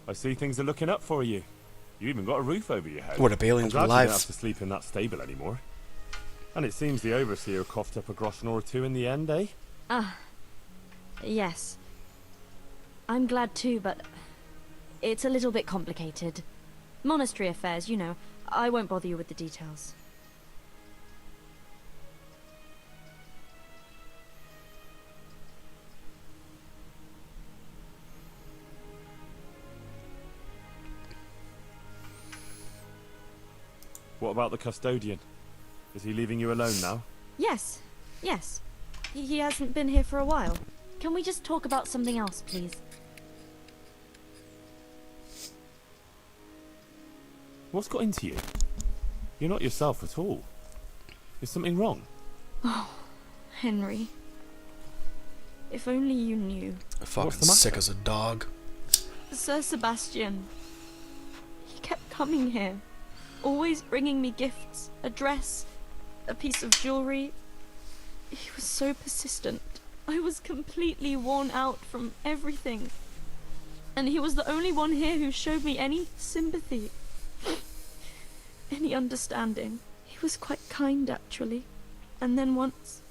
I see things are looking up for you. You even got a roof over your head. What a aliens I'm were glad you don't alive. have to sleep in that stable anymore. And it seems the overseer coughed up a groschen or two in the end, eh? Yes. I'm glad too, but it's a little bit complicated. Monastery affairs, you know. I won't bother you with the details. What about the custodian? Is he leaving you alone now? Yes. He hasn't been here for a while. Can we just talk about something else, please? What's got into you? You're not yourself at all. Is something wrong? Oh, Henry. If only you knew. Fucking What's the matter? sick as a dog. Sir Sebastian. He kept coming here. Always bringing me gifts. A dress. A piece of jewelry. He was so persistent. I was completely worn out from everything. And he was the only one here who showed me any sympathy. Any understanding. He was quite kind, actually. And then once...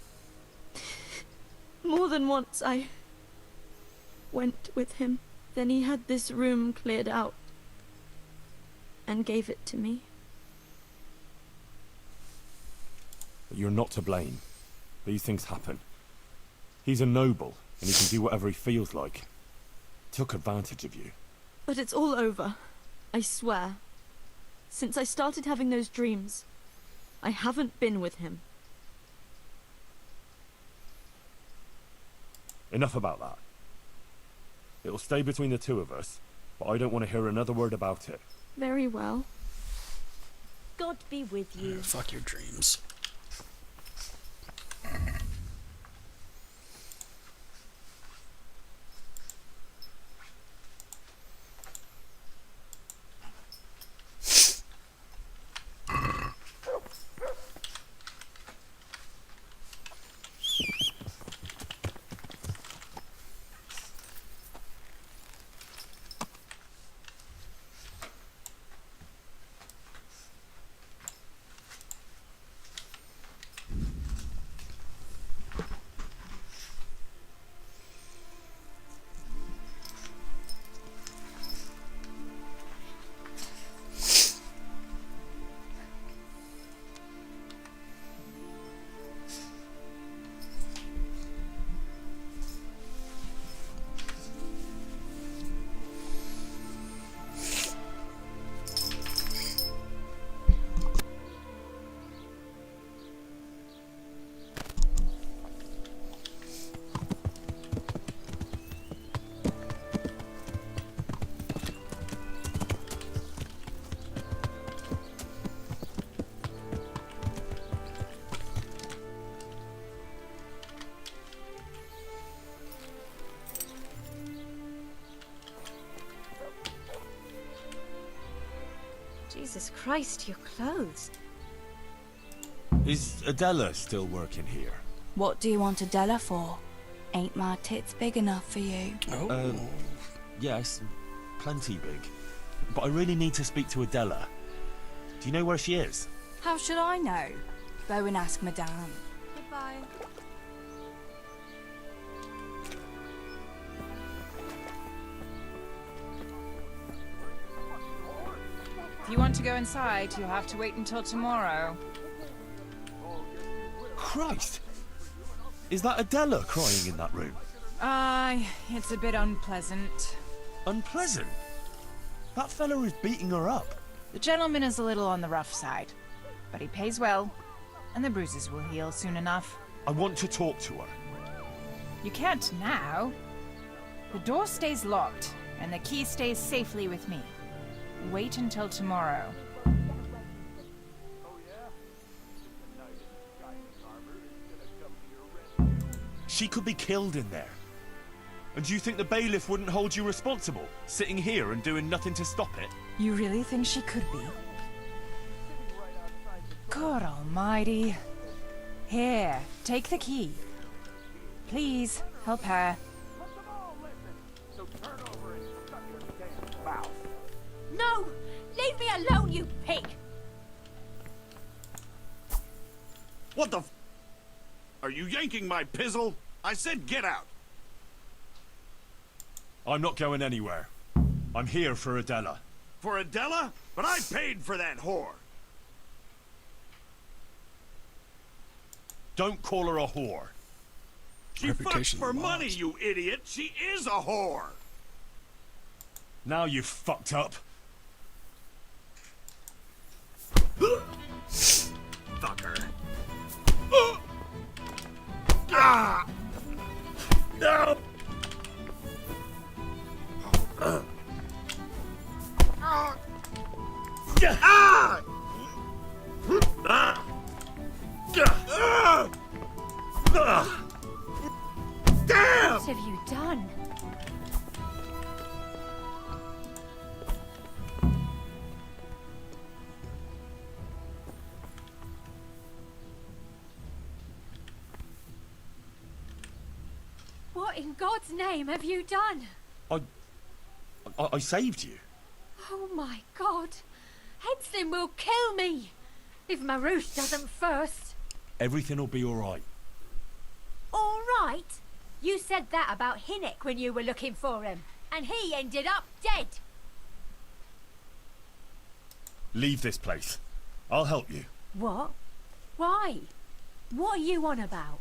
more than once, I... went with him. Then he had this room cleared out. And gave it to me. But you're not to blame. These things happen. He's a noble, and he can do whatever he feels like. Took advantage of you. But it's all over. I swear. Since I started having those dreams, I haven't been with him. Enough about that. It'll stay between the two of us, but I don't want to hear another word about it. Very well. God be with you. Fuck your dreams. Jesus Christ, your clothes. Is Adela still working here? What do you want Adela for? Ain't my tits big enough for you? Oh. Yes, plenty big. But I really need to speak to Adela. Do you know where she is? How should I know? Go and ask Madame. Goodbye. If you want to go inside, you'll have to wait until tomorrow. Christ! Is that Adela crying in that room? Aye, it's a bit unpleasant. Unpleasant? That fella is beating her up. The gentleman is a little on the rough side, but he pays well, and the bruises will heal soon enough. I want to talk to her. You can't now. The door stays locked, and the key stays safely with me. Wait until tomorrow. She could be killed in there. And do you think the bailiff wouldn't hold you responsible, sitting here and doing nothing to stop it? You really think she could be? God almighty. Here, take the key. Please, help her. So turn over and shut your damn mouth. Leave me alone, you pig! What the f... Are you yanking my pizzle? I said get out. I'm not going anywhere. I'm here for Adela. For Adela? But I paid for that whore. Don't call her a whore. She fucks Reputation for lost. money, you idiot. She is a whore. Now you've fucked up. Fucker. Ah! No! Ah! Ah! Damn! What have you done? What in God's name have you done? I saved you. Oh my God. Hedson will kill me. If Marouche doesn't first. Everything will be alright. All right. You said that about Hinnick when you were looking for him. And he ended up dead. Leave this place. I'll help you. What? Why? What are you on about?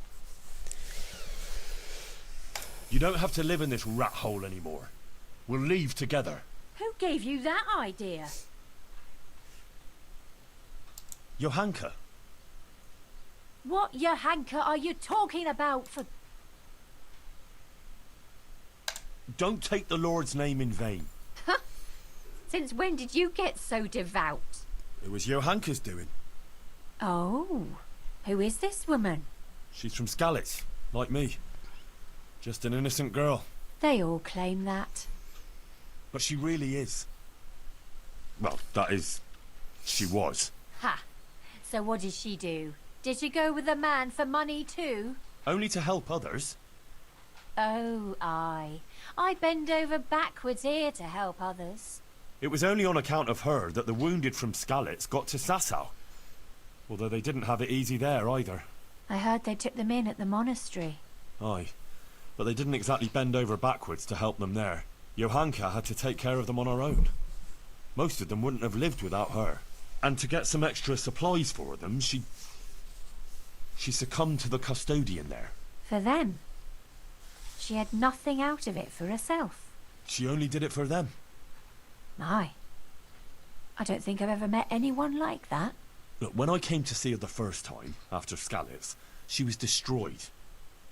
You don't have to live in this rat hole anymore. We'll leave together. Who gave you that idea? Johanka. What Johanka are you talking about for... Don't take the Lord's name in vain. Since when did you get so devout? It was Johanka's doing. Oh, who is this woman? She's from Skalitz, like me. Just an innocent girl. They all claim that. But she really is. Well, that is... she was. Ha! So what did she do? Did she go with a man for money too? Only to help others. Oh, I bend over backwards here to help others. It was only on account of her that the wounded from Skalitz got to Sasau. Although they didn't have it easy there either. I heard they took them in at the monastery. Aye. But they didn't exactly bend over backwards to help them there. Johanka had to take care of them on her own. Most of them wouldn't have lived without her. And to get some extra supplies for them, she succumbed to the custodian there. For them? She had nothing out of it for herself. She only did it for them. My. I don't think I've ever met anyone like that. Look, when I came to see her the first time, after Skalitz, she was destroyed.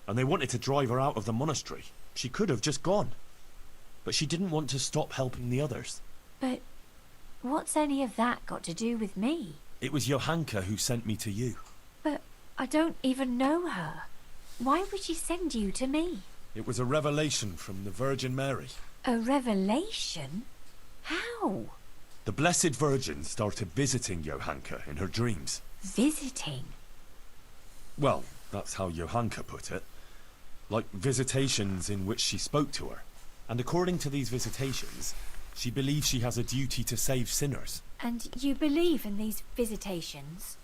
And they wanted to drive her out of the monastery. She could have just gone. But she didn't want to stop helping the others. But what's any of that got to do with me? It was Johanka who sent me to you. But I don't even know her. Why would she send you to me? It was a revelation from the Virgin Mary. A revelation? How? The Blessed Virgin started visiting Johanka in her dreams. Visiting? Well, that's how Johanka put it. Like visitations in which she spoke to her. And according to these visitations, she believes she has a duty to save sinners. And you believe in these visitations?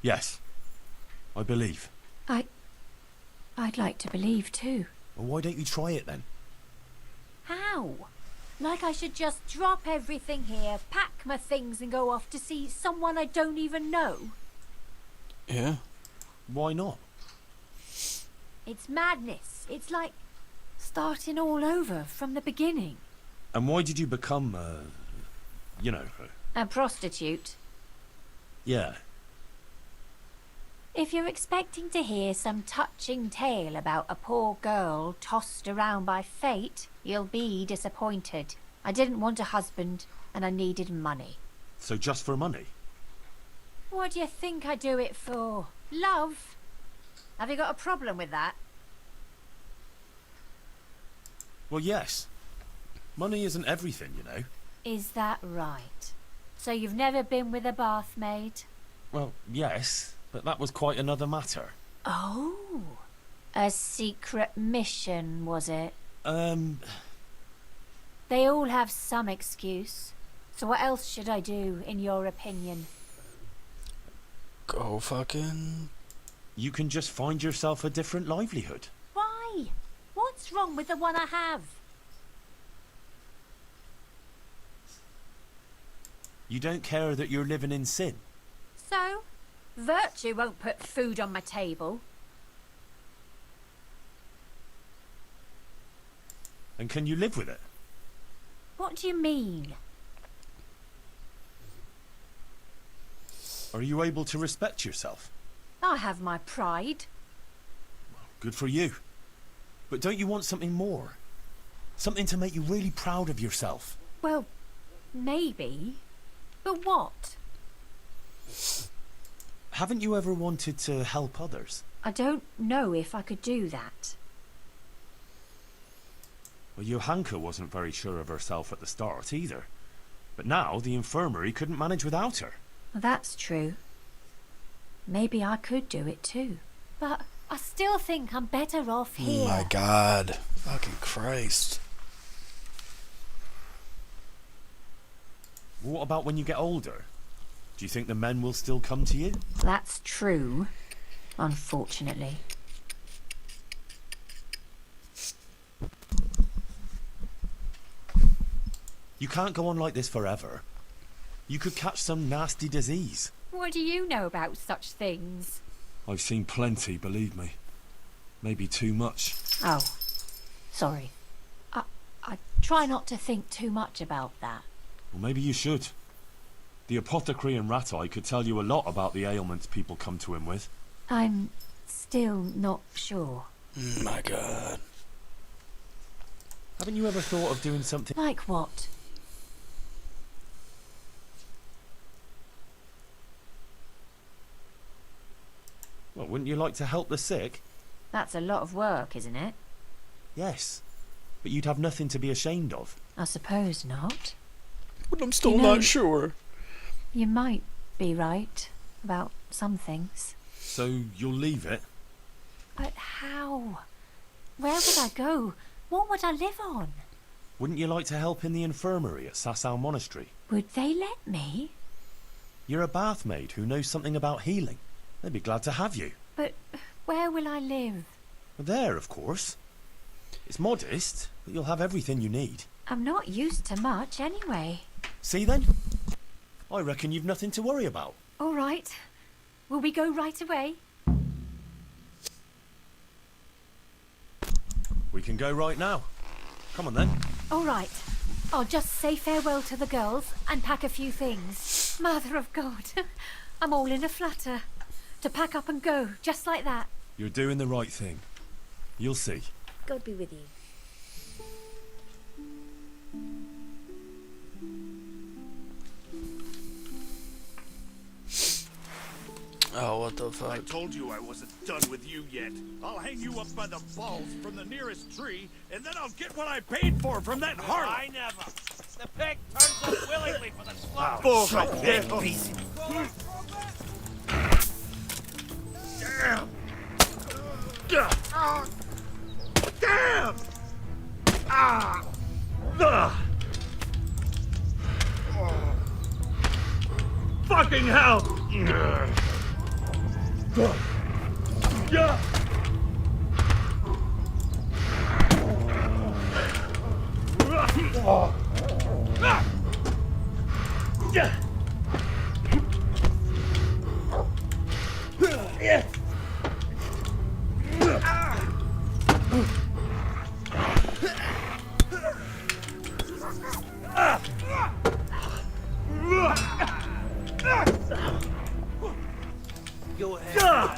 Yes, I believe. I'd like to believe too. Well, why don't you try it then? How? Like I should just drop everything here, pack my things and go off to see someone I don't even know? Yeah. Why not? It's madness. It's like starting all over from the beginning. And why did you become, A prostitute. yeah. If you're expecting to hear some touching tale about a poor girl tossed around by fate, you'll be disappointed. I didn't want a husband, and I needed money. So just for money? What do you think I do it for? Love? Have you got a problem with that? Well, yes. Money isn't everything, you know. Is that right? So you've never been with a bathmaid? Well, yes, but that was quite another matter. Oh, a secret mission, was it? There They all have some excuse. So what else should I do, in your opinion? Go fucking... You can just find yourself a different livelihood. Why? What's wrong with the one I have? You don't care that you're living in sin. So? Virtue won't put food on my table. And can you live with it? What do you mean? Are you able to respect yourself? I have my pride. Good for you. But don't you want something more? Something to make you really proud of yourself? Well, maybe. But what? Haven't you ever wanted to help others? I don't know if I could do that. Well, Johanka wasn't very sure of herself at the start either. But now the infirmary couldn't manage without her. That's true. Maybe I could do it too. But I still think I'm better off here. Oh my god. Fucking Christ. What about when you get older? Do you think the men will still come to you? That's true, unfortunately. You can't go on like this forever. You could catch some nasty disease. What do you know about such things? I've seen plenty, believe me. Maybe too much. Oh, sorry. I try not to think too much about that. Well, maybe you should. The apothecary in Ratai could tell you a lot about the ailments people come to him with. I'm still not sure. Oh my god. Haven't you ever thought of doing something? Like what? Well, wouldn't you like to help the sick? That's a lot of work, isn't it? Yes. But you'd have nothing to be ashamed of. I suppose not. But I'm still You know- not sure. You might be right about some things. So you'll leave it? But how? Where would I go? What would I live on? Wouldn't you like to help in the infirmary at Sasau Monastery? Would they let me? You're a bath maid who knows something about healing. They'd be glad to have you. But where will I live? There, of course. It's modest, but you'll have everything you need. I'm not used to much anyway. See then? I reckon you've nothing to worry about. All right. Will we go right away? We can go right now. Come on then. All right. I'll just say farewell to the girls and pack a few things. Mother of God. I'm all in a flutter. To pack up and go, just like that. You're doing the right thing. You'll see. God be with you. Oh, what the I fuck? told you I wasn't done with you yet. I'll hang you up by the balls from the nearest tree, and then I'll get what I paid for from that harlot. I never. The pig turns up willingly for the slaughter. Bullshit. Damn! Damn! Ah! Ugh. Fucking hell! Yeah! Go ahead.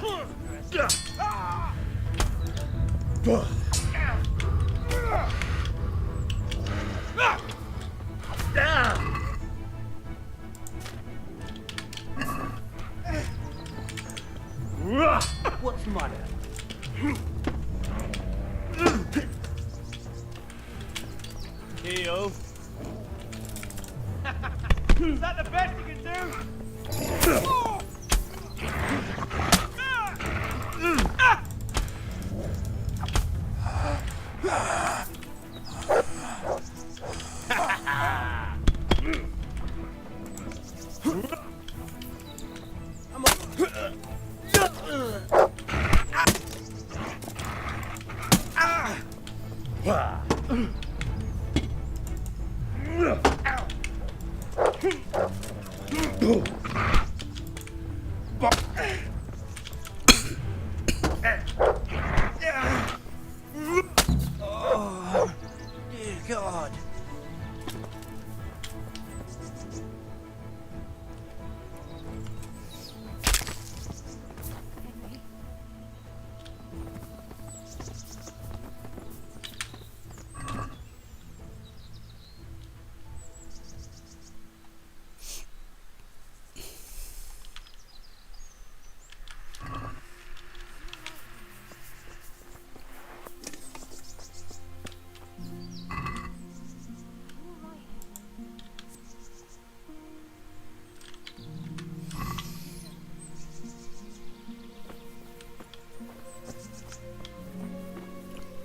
What's the matter? Heal. Is that the best you can do? Dear God.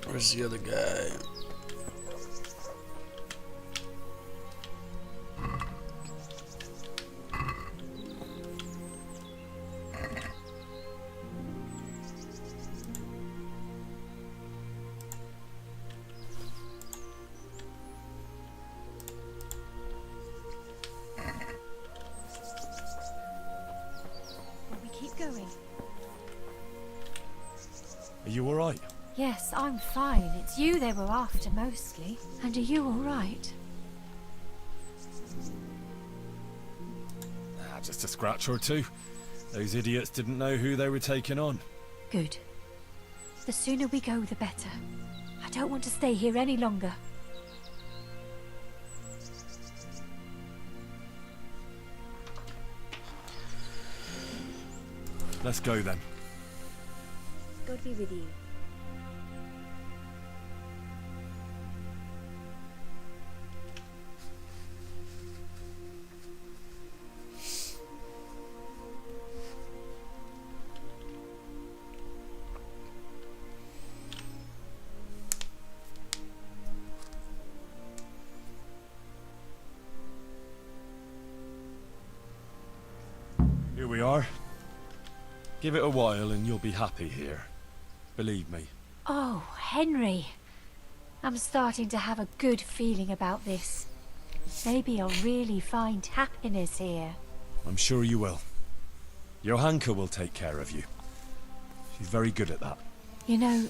Where's the other guy? Will we keep going? Are you alright? Yes, I'm fine. It's you they were after mostly. And are you all right? Just a scratch or two. Those idiots didn't know who they were taking on. Good. The sooner we go, the better. I don't want to stay here any longer. Let's go then. God be with you. Here we are. Give it a while and you'll be happy here. Believe me. Oh, Henry. I'm starting to have a good feeling about this. Maybe I'll really find happiness here. I'm sure you will. Johanka will take care of you. She's very good at that. You know,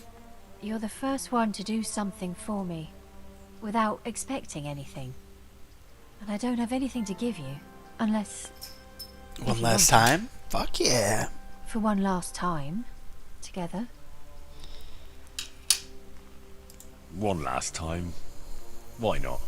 you're the first one to do something for me, without expecting anything. And I don't have anything to give you, unless... One last time? Fuck yeah. For one last time, together. One last time. Why not?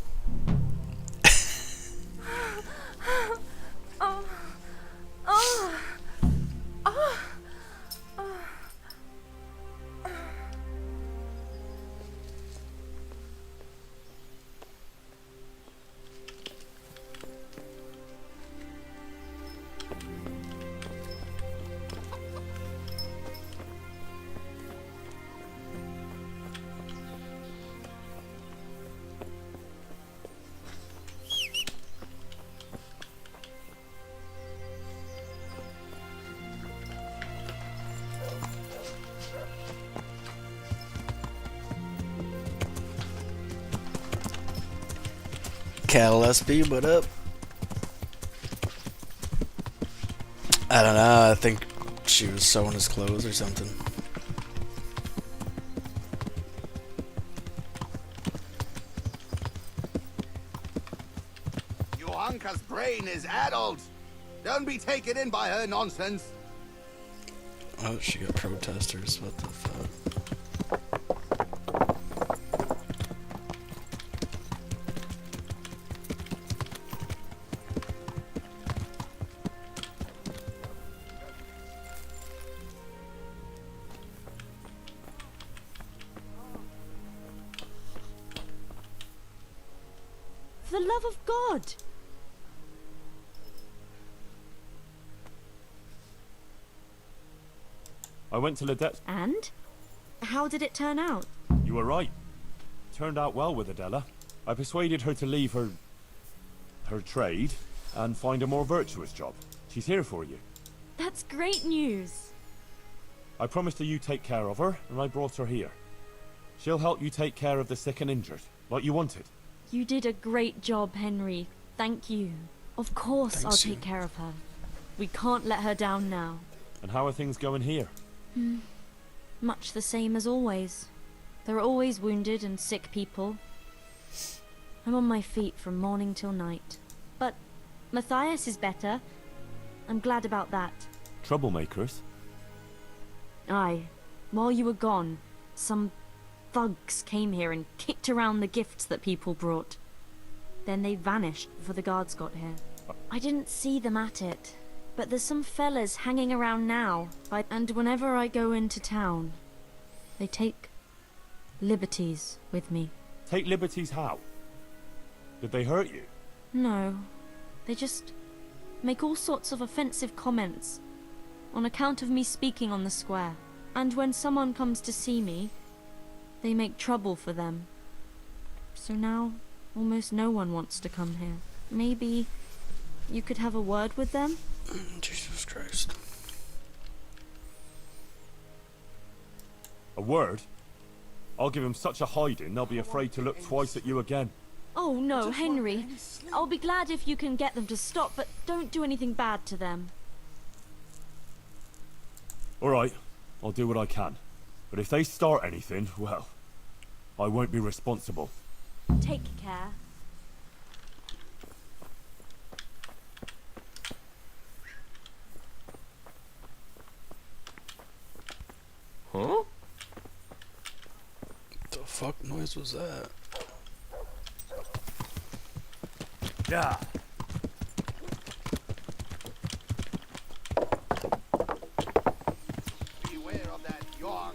Cattle SB, what up? I don't know, I think she was sewing his clothes or something. Johanka's brain is addled. Don't be taken in by her nonsense. Oh, she got protesters, what the fuck? For the love of God! I went to Ledette. And? How did it turn out? You were right. Turned out well with Adela. I persuaded her to leave her trade and find a more virtuous job. She's here for you. That's great news. I promised her you take care of her, and I brought her here. She'll help you take care of the sick and injured, like you wanted. You did a great job, Henry. Thank you. Of course Thanks, I'll you. take care of her. We can't let her down now. And how are things going here? Much the same as always. There are always wounded and sick people. I'm on my feet from morning till night. But Matthias is better. I'm glad about that. Troublemakers? Aye. While you were gone, some thugs came here and kicked around the gifts that people brought. Then they vanished before the guards got here. I didn't see them at it, but there's some fellas hanging around now, and whenever I go into town, they take liberties with me. Take liberties how? Did they hurt you? No, they just make all sorts of offensive comments on account of me speaking on the square. And when someone comes to see me, they make trouble for them. So now, almost no one wants to come here. Maybe you could have a word with them? Jesus Christ. A word? I'll give them such a hiding they'll be afraid to look twice at you again. Oh no, Henry. I'll be glad if you can get them to stop, but don't do anything bad to them. Alright, I'll do what I can. But if they start anything, well, I won't be responsible. Take care. Huh? The fuck noise was that? Yeah. Beware of that young.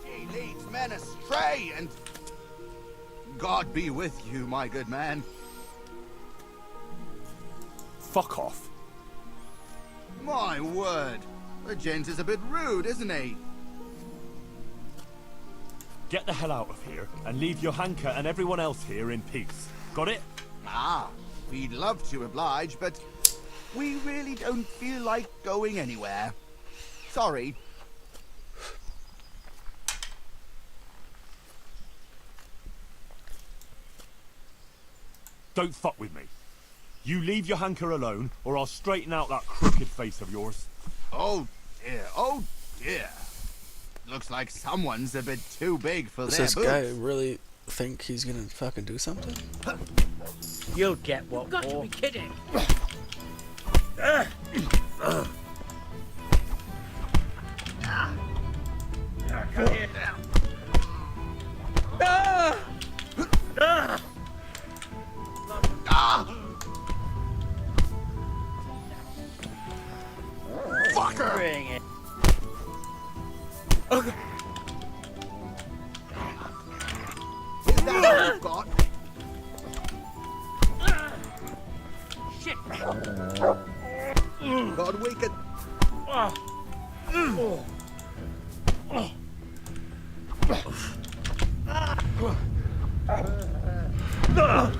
She leads men astray, and God be with you, my good man. Fuck off. My word, the gent is a bit rude, isn't he? Get the hell out of here and leave Johanka and everyone else here in peace. Got it? Ah, we'd love to oblige, but we really don't feel like going anywhere. Sorry. Don't fuck with me. You leave Johanka alone, or I'll straighten out that crooked face of yours. Oh dear, oh dear. Looks like someone's a bit too big for Does their this boots. guy really think he's gonna fucking do something? You'll get what Got to for. be kidding. Come here. Ah! Ah! Ah! Fucker! Bring it. Is that all you've got? Shit. God, we could... Enough.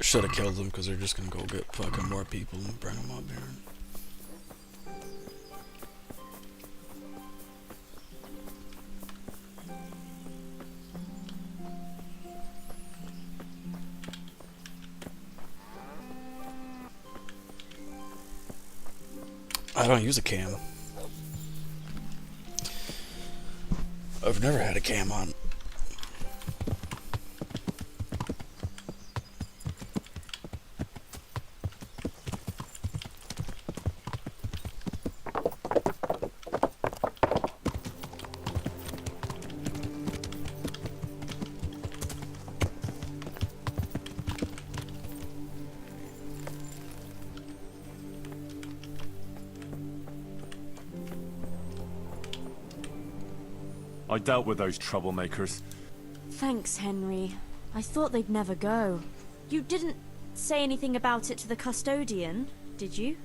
Should have killed them because they're just gonna go get fucking more people and bring them up here. I don't use a cam. I've never had a cam on. I dealt with those troublemakers. Thanks, Henry. I thought they'd never go. You didn't say anything about it to the custodian, did you?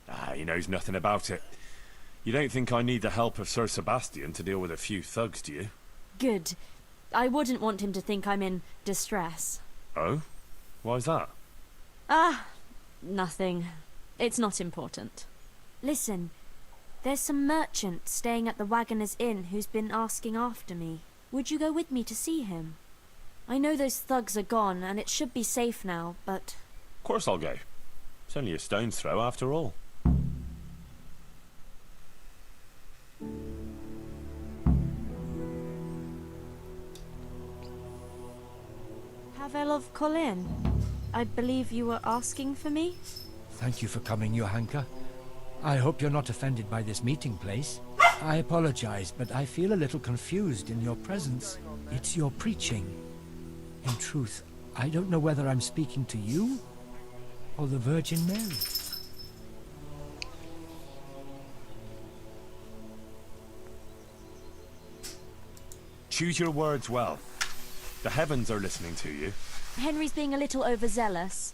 Ah, he knows nothing about it. You don't think I need the help of Sir Sebastian to deal with a few thugs, do you? Good. I wouldn't want him to think I'm in distress. Oh? Why's that? Ah, nothing. It's not important. Listen, there's some merchant staying at the Wagoner's Inn who's been asking after me. Would you go with me to see him? I know those thugs are gone and it should be safe now, but... Of course I'll go. It's only a stone's throw after all. Pavel of Colin, I believe you were asking for me? Thank you for coming, Johanka. I hope you're not offended by this meeting place. I apologize, but I feel a little confused in your presence. It's your preaching. In truth, I don't know whether I'm speaking to you or the Virgin Mary. Choose your words well. The heavens are listening to you. Henry's being a little overzealous.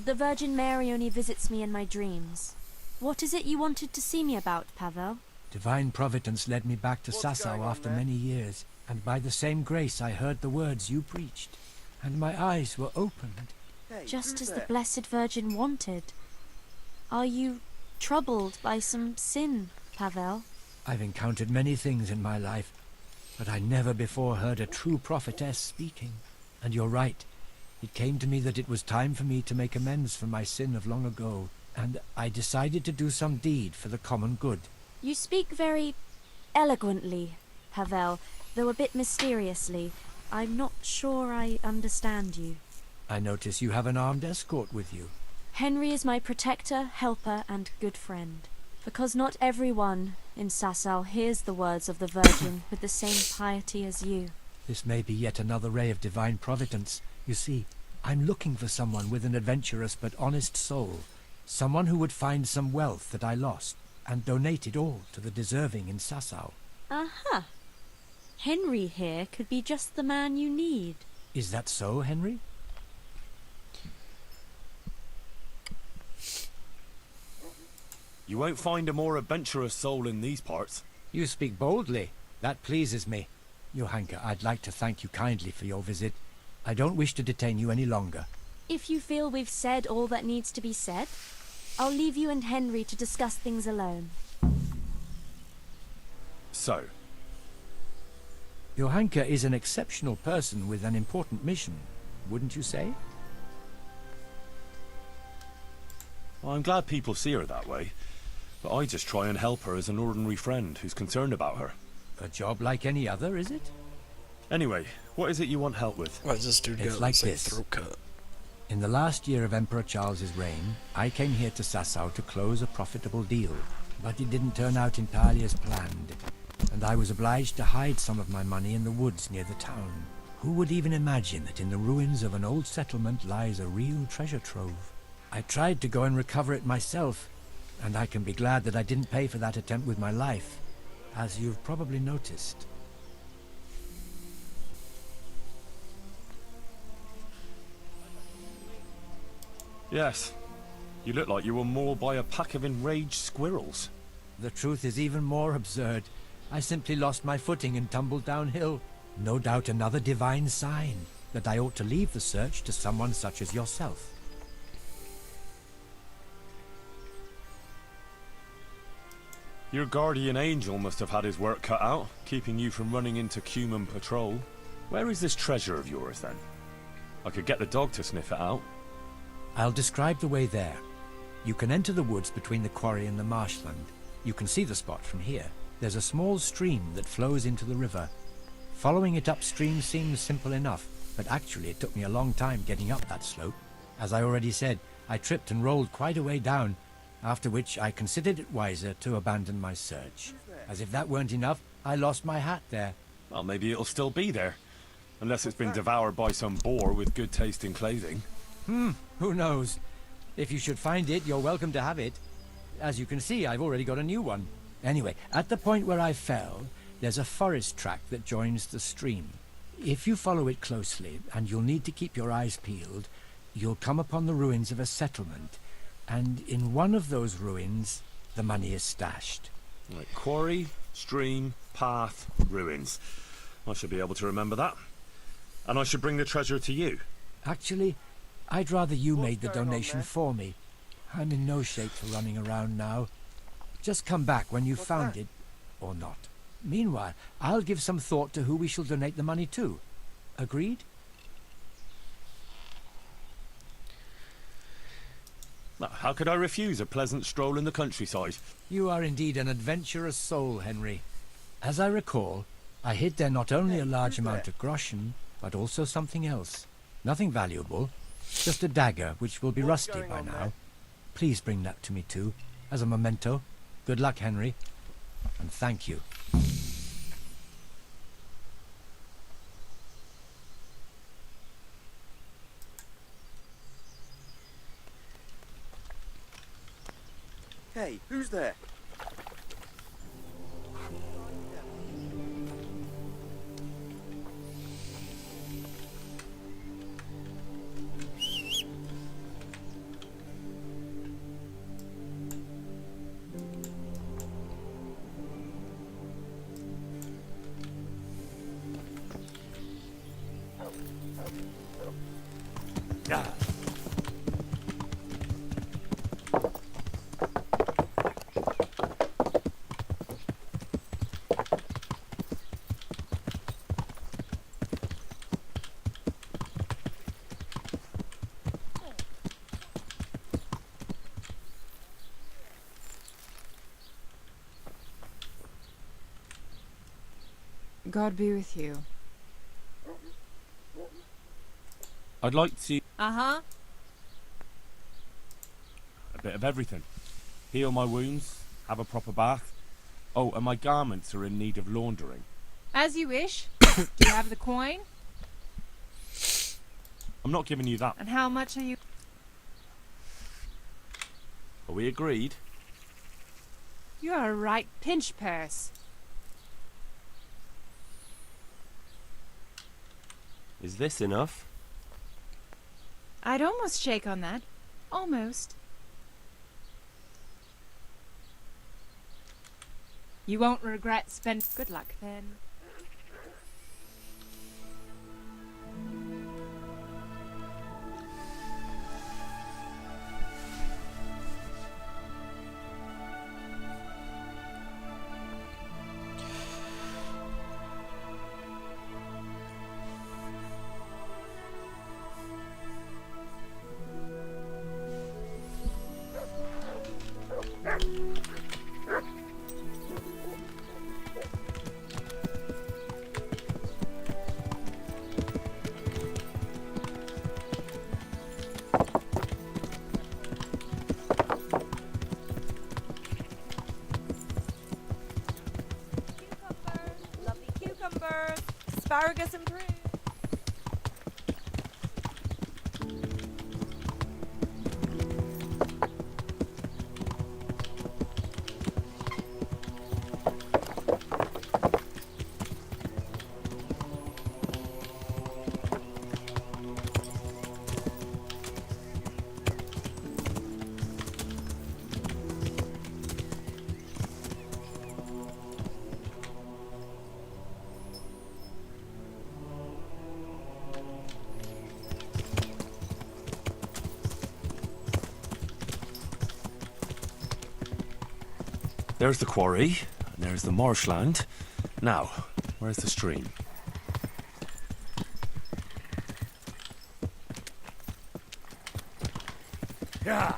The Virgin Mary only visits me in my dreams. What is it you wanted to see me about, Pavel? Divine Providence led me back to Sasau after many years, and by the same grace I heard the words you preached, and my eyes were opened. Just as the Blessed Virgin wanted. Are you troubled by some sin, Pavel? I've encountered many things in my life, but I never before heard a true prophetess speaking. And you're right. It came to me that it was time for me to make amends for my sin of long ago, and I decided to do some deed for the common good. You speak very eloquently, Pavel, though a bit mysteriously. I'm not sure I understand you. I notice you have an armed escort with you. Henry is my protector, helper, and good friend. Because not everyone in Sasau hears the words of the Virgin with the same piety as you. This may be yet another ray of divine providence. You see, I'm looking for someone with an adventurous but honest soul. Someone who would find some wealth that I lost and donate it all to the deserving in Sasau. Aha! Henry here could be just the man you need. Is that so, Henry? You won't find a more adventurous soul in these parts. You speak boldly. That pleases me. Johanka, I'd like to thank you kindly for your visit. I don't wish to detain you any longer. If you feel we've said all that needs to be said, I'll leave you and Henry to discuss things alone. So, Johanka is an exceptional person with an important mission, wouldn't you say? well, I'm glad people see her that way. But I just try and help her as an ordinary friend who's concerned about her. A job like any other, is it? Anyway, what is it you want help with? Why does this dude It's get like say, this. throat cut? In the last year of Emperor Charles's reign, I came here to Sasau to close a profitable deal, but it didn't turn out entirely as planned, and I was obliged to hide some of my money in the woods near the town. Who would even imagine that in the ruins of an old settlement lies a real treasure trove? I tried to go and recover it myself, and I can be glad that I didn't pay for that attempt with my life, as you've probably noticed. Yes. You look like you were mauled by a pack of enraged squirrels. The truth is even more absurd. I simply lost my footing and tumbled downhill. No doubt another divine sign that I ought to leave the search to someone such as yourself. Your guardian angel must have had his work cut out, keeping you from running into Cuman patrol. Where is this treasure of yours, then? I could get the dog to sniff it out. I'll describe the way there. You can enter the woods between the quarry and the marshland. You can see the spot from here. There's a small stream that flows into the river. Following it upstream seems simple enough, but actually it took me a long time getting up that slope. As I already said, I tripped and rolled quite a way down, after which I considered it wiser to abandon my search. As if that weren't enough, I lost my hat there. Well, maybe it'll still be there. Unless it's been devoured by some boar with good-tasting clothing. Who knows? If you should find it, you're welcome to have it. As you can see, I've already got a new one. Anyway, at the point where I fell, there's a forest track that joins the stream. If you follow it closely, and you'll need to keep your eyes peeled, you'll come upon the ruins of a settlement. And in one of those ruins, the money is stashed. Right, quarry, stream, path, ruins. I should be able to remember that. And I should bring the treasure to you. Actually, I'd rather you made the donation for me. I'm in no shape for running around now. Just come back when you've found it, or not. Meanwhile, I'll give some thought to who we shall donate the money to. Agreed? Now, how could I refuse a pleasant stroll in the countryside? You are indeed an adventurous soul, Henry. As I recall, I hid there not only a large amount of groschen, but also something else. Nothing valuable, just a dagger which will be rusty by now. Please bring that to me too, as a memento. Good luck, Henry, and thank you. Hey, who's there? God be with you. I'd like to... Uh-huh. a bit of everything. Heal my wounds, have a proper bath. Oh, and my garments are in need of laundering. As you wish. Do you have the coin? I'm not giving you that. And how much are you? Are we agreed? You are a right pinch purse. Is this enough? I'd almost shake on that. Almost. You won't regret spending... Good luck, then. Lovely cucumbers. Asparagus and prunes. There's the quarry, and there's the marshland. Now, where's the stream? Yeah.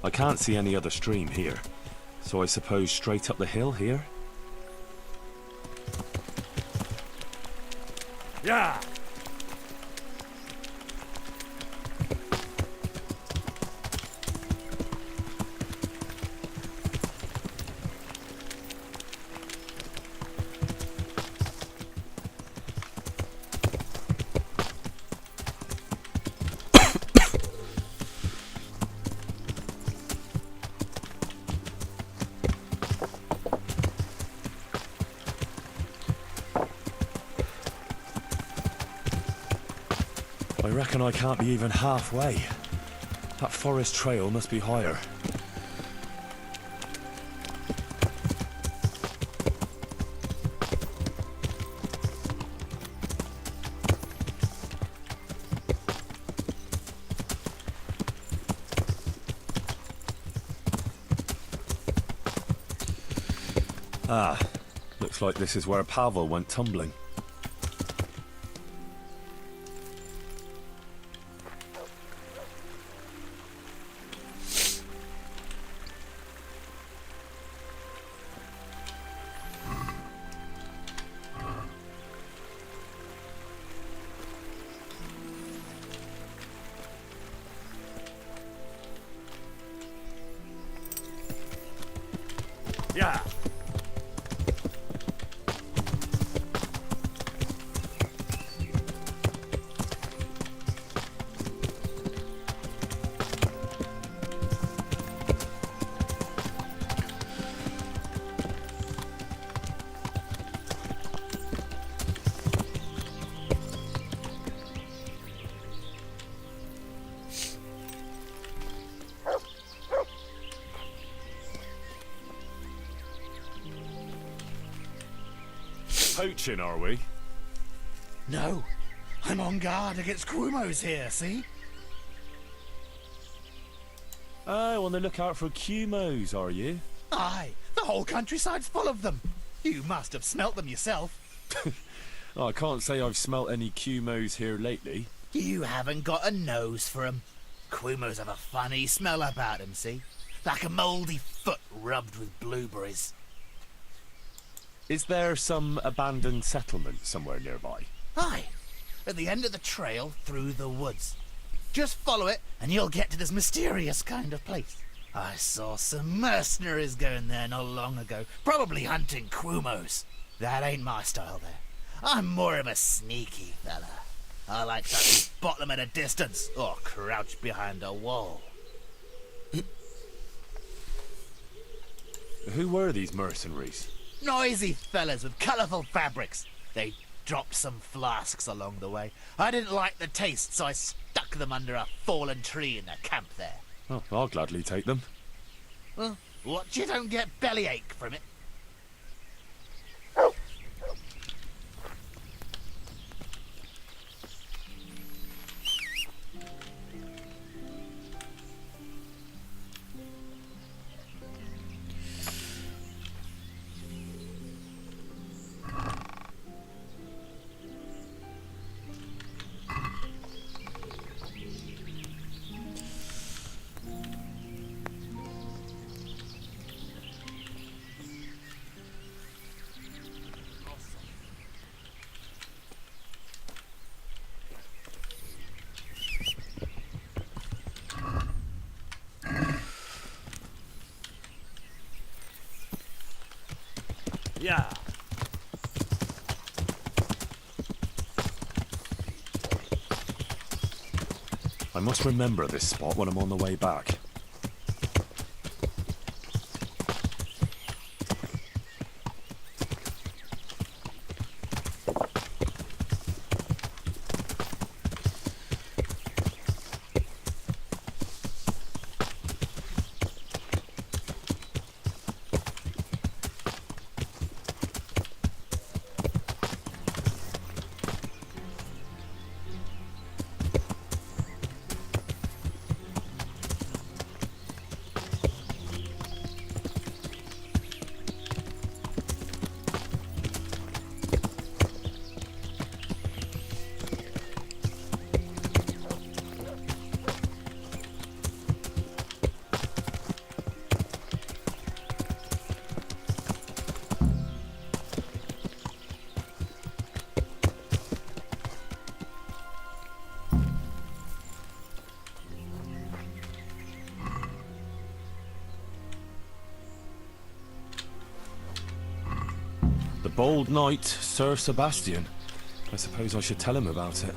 I can't see any other stream here. So I suppose straight up the hill here? Yeah. I reckon I can't be even halfway. That forest trail must be higher. Ah, looks like this is where Pavel went tumbling. Yeah. Poaching, are we? No, I'm on guard against Quumos here, see? Oh, on the lookout for Cumos, are you? Aye, the whole countryside's full of them. You must have smelt them yourself. Oh, I can't say I've smelt any Cumos here lately. You haven't got a nose for 'em. Quumos have a funny smell about 'em, see? Like a mouldy foot rubbed with blueberries. Is there some abandoned settlement somewhere nearby? Aye, at the end of the trail through the woods. Just follow it and you'll get to this mysterious kind of place. I saw some mercenaries going there not long ago, probably hunting Quumos. That ain't my style there. I'm more of a sneaky fella. I like to spot them at a distance or crouch behind a wall. Who were these mercenaries? Noisy fellas with colourful fabrics. They dropped some flasks along the way. I didn't like the taste, so I stuck them under a fallen tree in the camp there. Oh, I'll gladly take them. Well, watch you don't get bellyache from it. Yeah. I must remember this spot when I'm on the way back. bold knight, Sir Sebastian. I suppose I should tell him about it.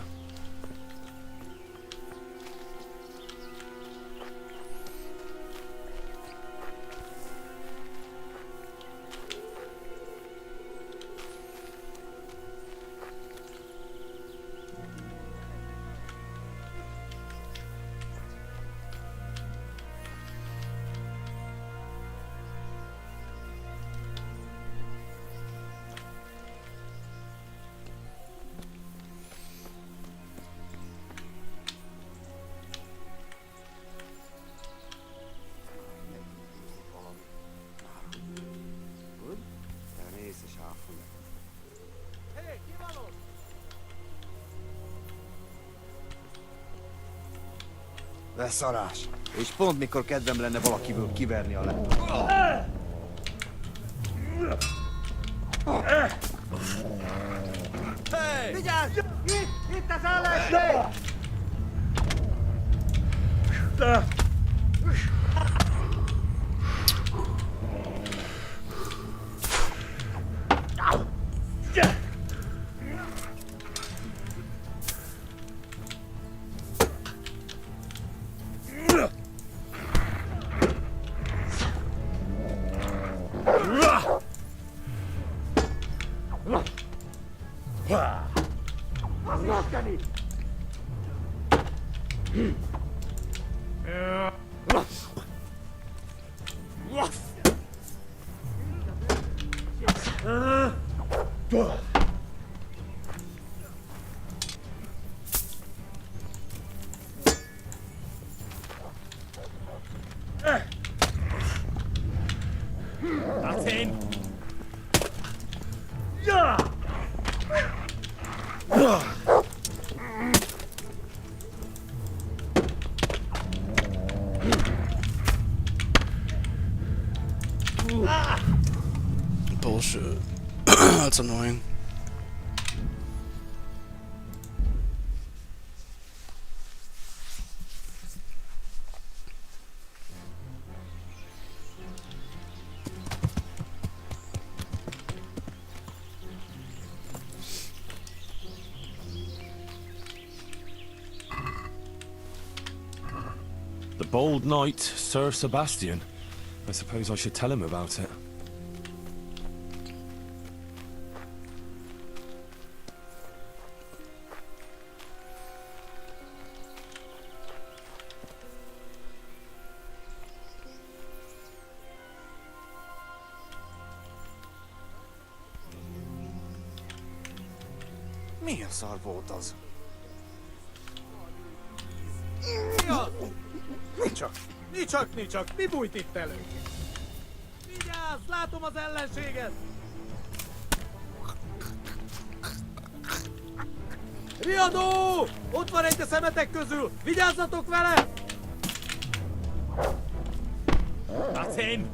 Leszarás. És pont mikor kedvem lenne valakiből kiverni a le... Hey! Vigyázz! Itt az ellenség! That's in. Bullshit. That's annoying. The bold knight, Sir Sebastian. I suppose I should tell him about it. Milyen szar volt az? Nicsak, mi bújt itt elő? Vigyázz, látom az ellenséget! Riadó! Ott van egy a szemetek közül! Vigyázzatok vele! That's in!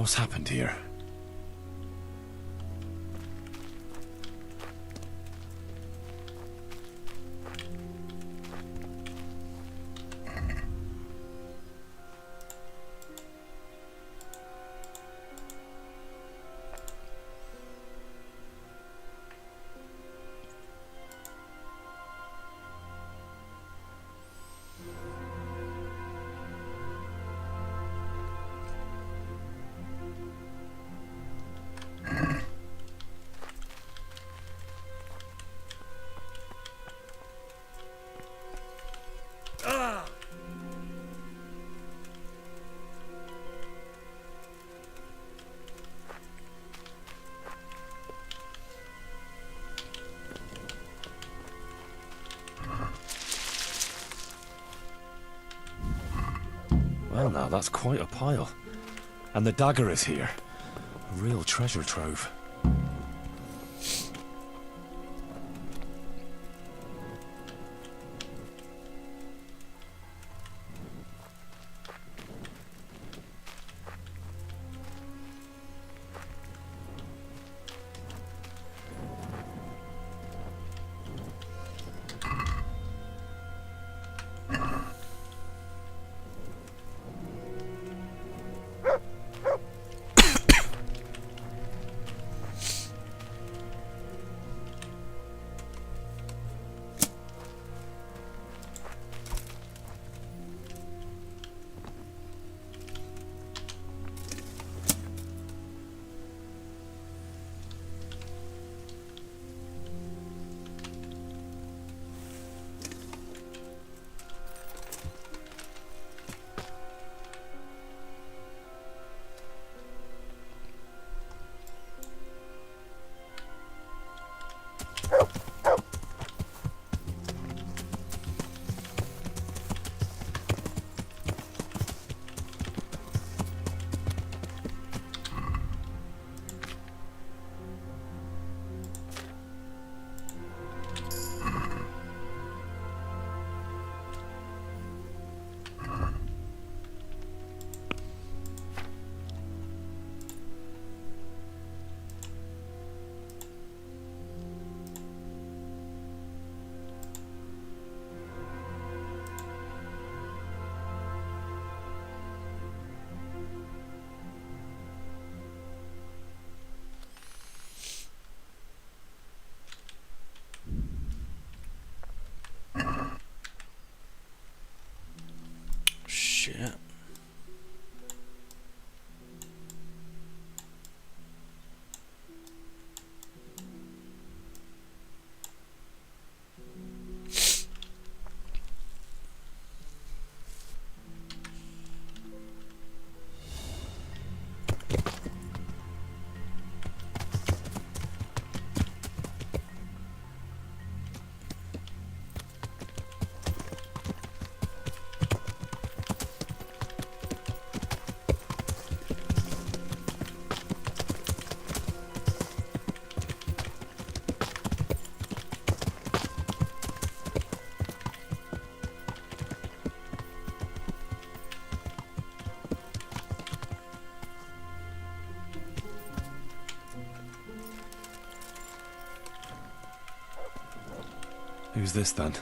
What's happened here? Well now, that's quite a pile. And the dagger is here. A real treasure trove. Shit. Who's this then?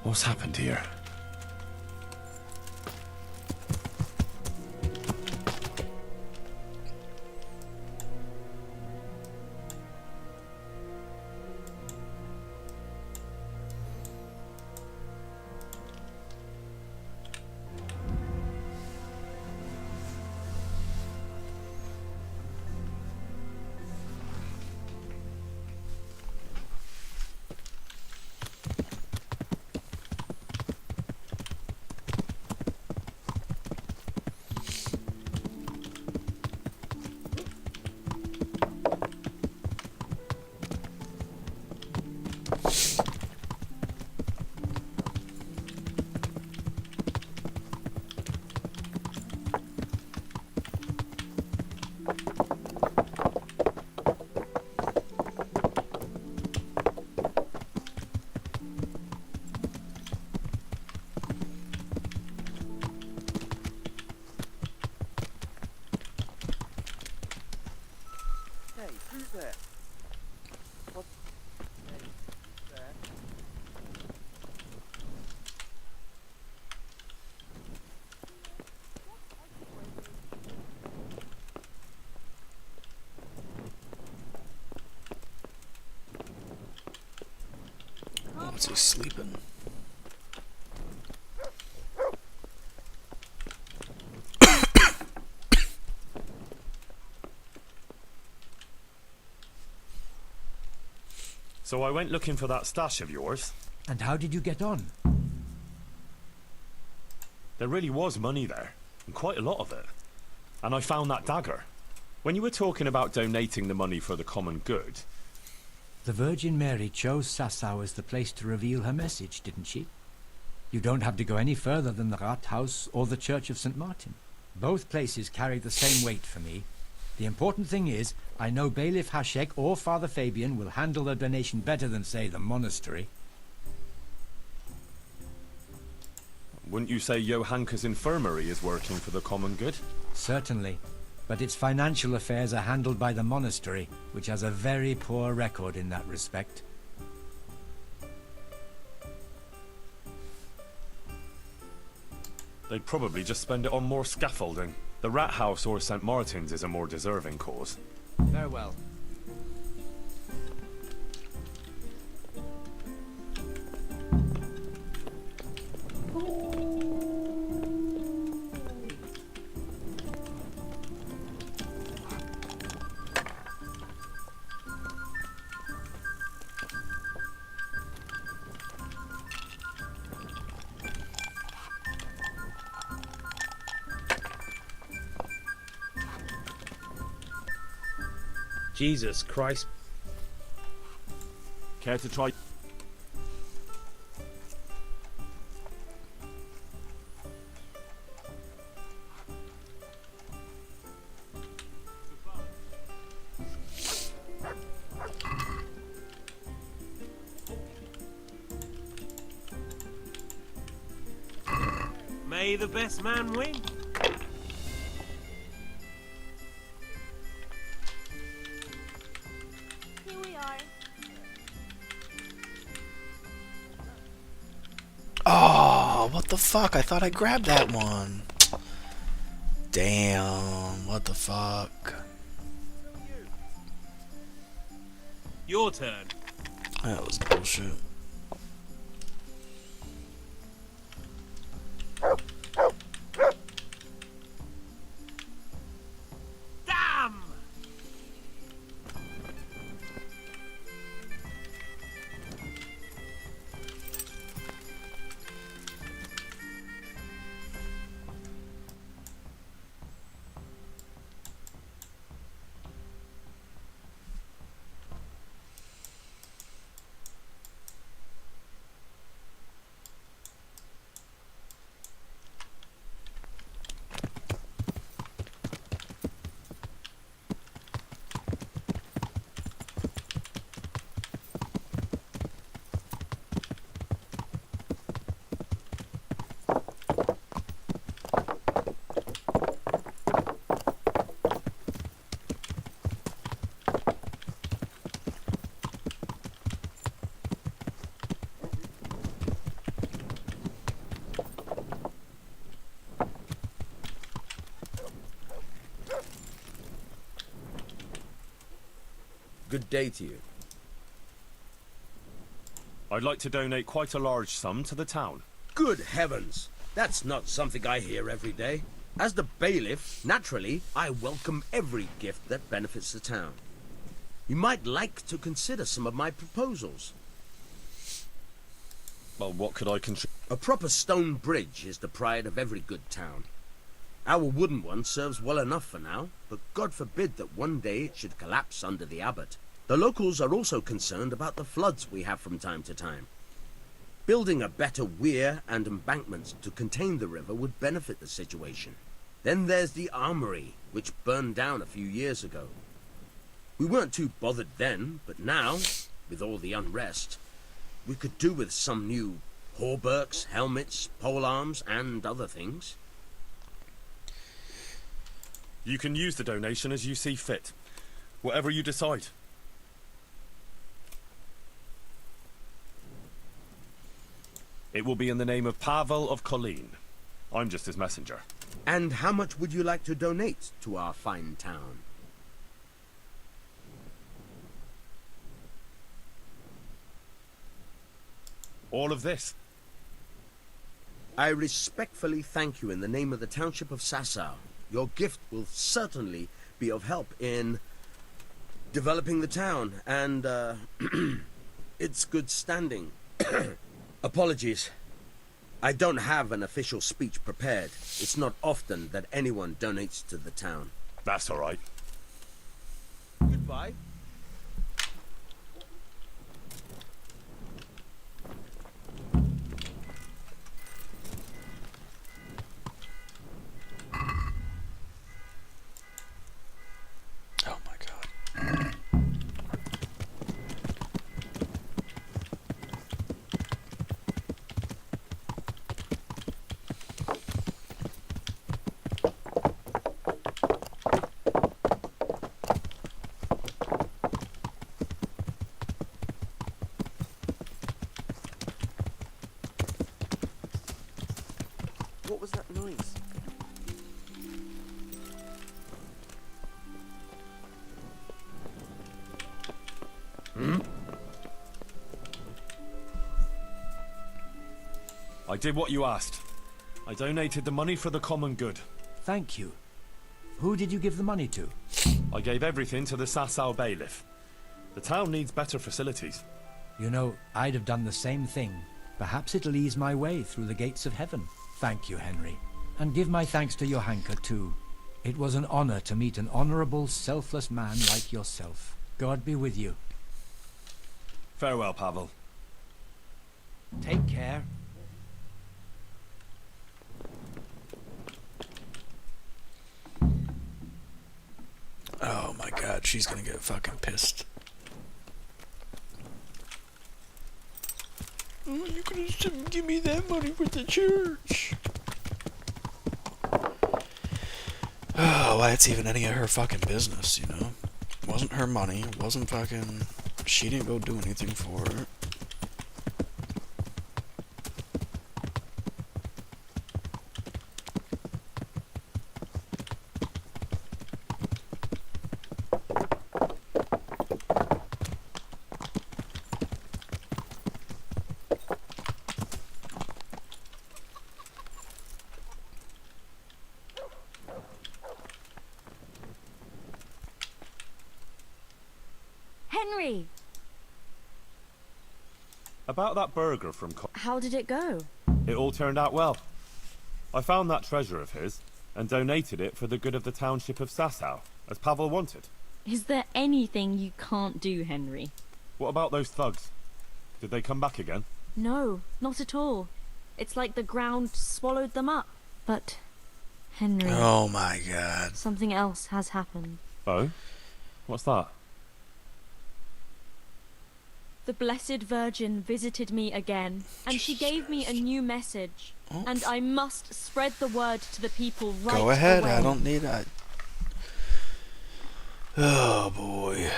What's happened here? Was he sleeping? So I went looking for that stash of yours. And how did you get on? There really was money there, and quite a lot of it. And I found that dagger. When you were talking about donating the money for the common good... The Virgin Mary chose Sasau as the place to reveal her message, didn't she? You don't have to go any further than the Rathaus or the Church of St. Martin. Both places carry the same weight for me. The important thing is, I know Bailiff Hashek or Father Fabian will handle the donation better than, say, the monastery. Wouldn't you say Johanka's infirmary is working for the common good? Certainly. But its financial affairs are handled by the monastery, which has a very poor record in that respect. They'd probably just spend it on more scaffolding. The Rat House or St. Martin's is a more deserving cause. Farewell. Jesus Christ. Care to try? May the best man win. Here we are. Oh, what the fuck? I thought I grabbed that one. Damn, what the fuck? Your turn. That was bullshit. Damn! Good day to you. I'd like to donate quite a large sum to the town. Good heavens! That's not something I hear every day. As the bailiff, naturally, I welcome every gift that benefits the town. You might like to consider some of my proposals. Well, what could I contribute? A proper stone bridge is the pride of every good town. Our wooden one serves well enough for now, but God forbid that one day it should collapse under the abbot. The locals are also concerned about the floods we have from time to time. Building a better weir and embankment to contain the river would benefit the situation. Then there's the armory, which burned down a few years ago. We weren't too bothered then, but now, with all the unrest, we could do with some new hauberks, helmets, polearms, and other things. You can use the donation as you see fit. Whatever you decide. It will be in the name of Pavel of Colleen. I'm just his messenger. And how much would you like to donate to our fine town? All of this? I respectfully thank you in the name of the township of Sasau. Your gift will certainly be of help in developing the town and its good standing. Apologies. I don't have an official speech prepared. It's not often that anyone donates to the town. That's all right. Goodbye. Oh my god. What was that noise? I did what you asked. I donated the money for the common good. Thank you. Who did you give the money to? I gave everything to the Sasau bailiff. The town needs better facilities. You know, I'd have done the same thing. Perhaps it'll ease my way through the gates of heaven. Thank you, Henry. And give my thanks to Johanka, too. It was an honor to meet an honorable, selfless man like yourself. God be with you. Farewell, Pavel. Take care. Oh my god, she's gonna get fucking pissed. Oh, you could have give me that money for the church. Oh, why it's even any of her fucking business, you know? It wasn't her money, it wasn't fucking... She didn't go do anything for it. Henry! About that burger from How did it go? It all turned out well. I found that treasure of his and donated it for the good of the township of Sasau, as Pavel wanted. Is there anything you can't do, Henry? What about those thugs? Did they come back again? No, not at all. It's like the ground swallowed them up. But, Henry... Oh my god. Something else has happened. Oh? What's that? The Blessed Virgin visited me again, and she gave me a new message. Oh. And I must spread the word to the people right away. Go ahead, I don't need that. Oh boy.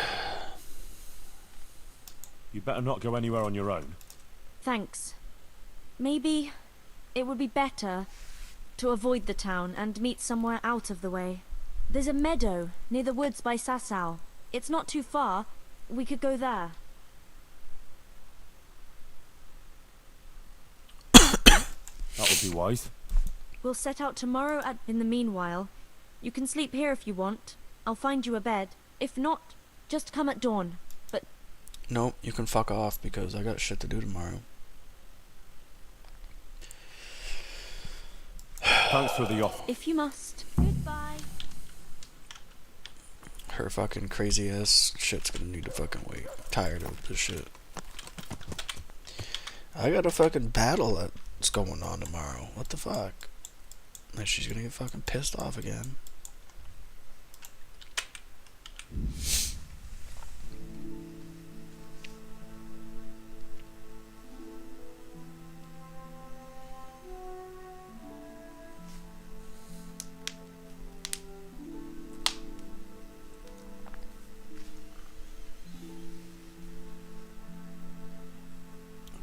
You better not go anywhere on your own. Thanks. Maybe it would be better to avoid the town and meet somewhere out of the way. There's a meadow near the woods by Sasau. It's not too far. We could go there. That would be wise. We'll set out tomorrow in the meanwhile, you can sleep here if you want. I'll find you a bed. If not, just come at dawn. But... Nope, you can fuck off because I got shit to do tomorrow. Thanks for the offer. If you must. Goodbye. Her fucking crazy ass shit's gonna need to fucking wait. Tired of this shit. I got a fucking battle that's going on tomorrow. What the fuck? And she's gonna get fucking pissed off again.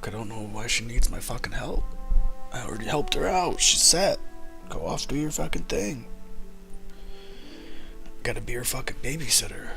I don't know why she needs my fucking help. I already helped her out. She's set. Go off, do your fucking thing. Gotta be her fucking babysitter.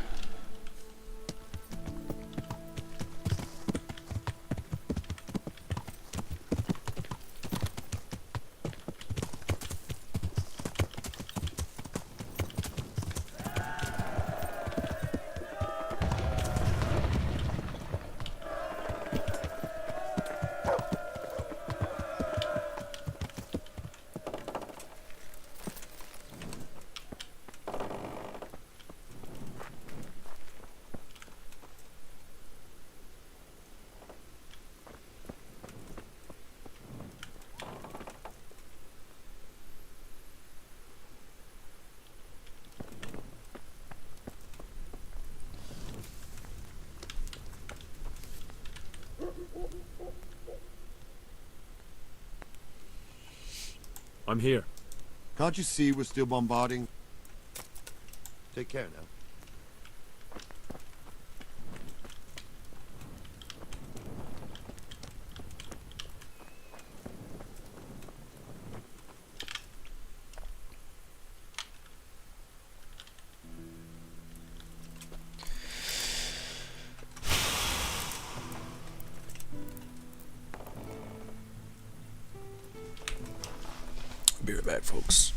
I'm here. Can't you see we're still bombarding? Take care now. Be right back, folks.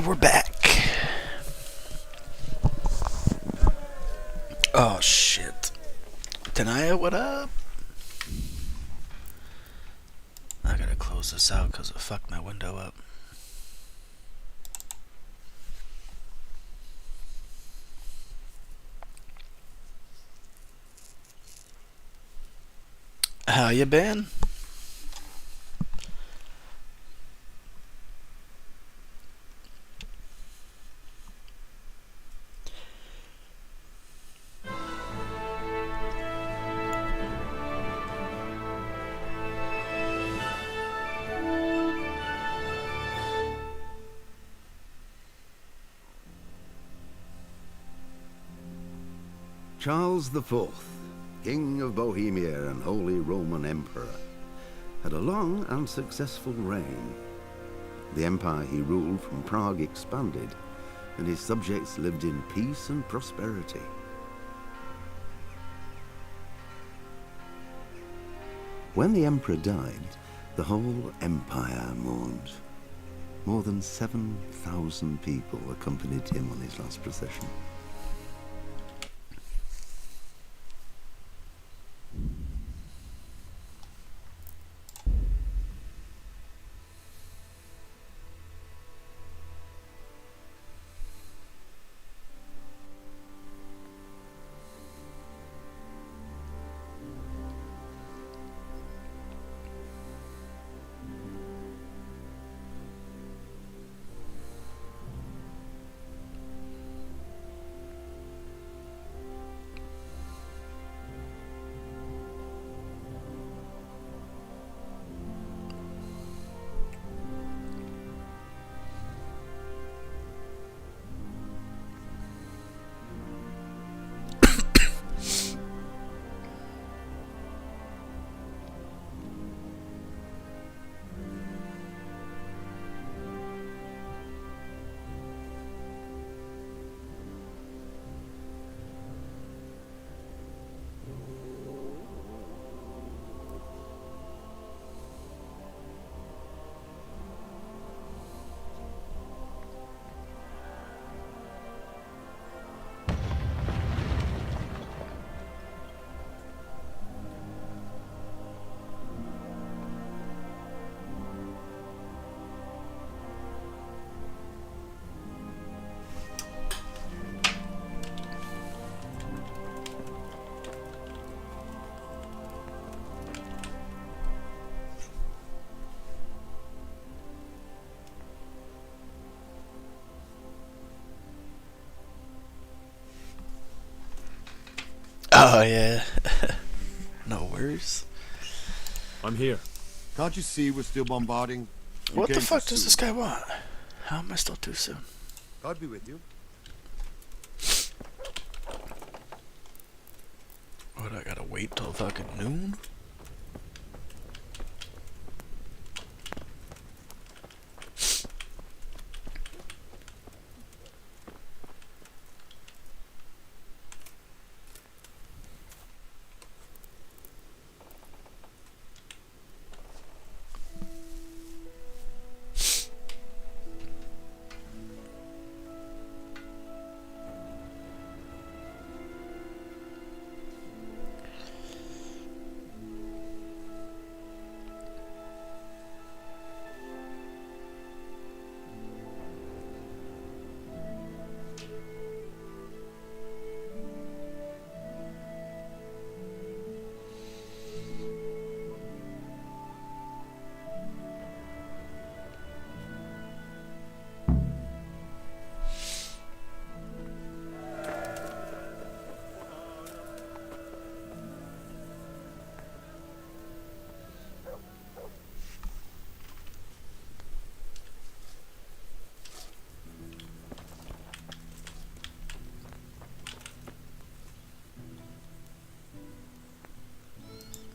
we're back. Oh shit. Tanaya, what up? I gotta close this out because I fucked my window up. How you been? Charles IV, King of Bohemia and Holy Roman Emperor, had a long and successful reign. The empire he ruled from Prague expanded, and his subjects lived in peace and prosperity. When the emperor died, the whole empire mourned. More than 7,000 people accompanied him on his last procession. Oh yeah. No worries. I'm here. Can't you see we're still bombarding? You What the came fuck too does this soon. guy want? How am I still too soon? God be with you. What, I gotta wait till fucking noon?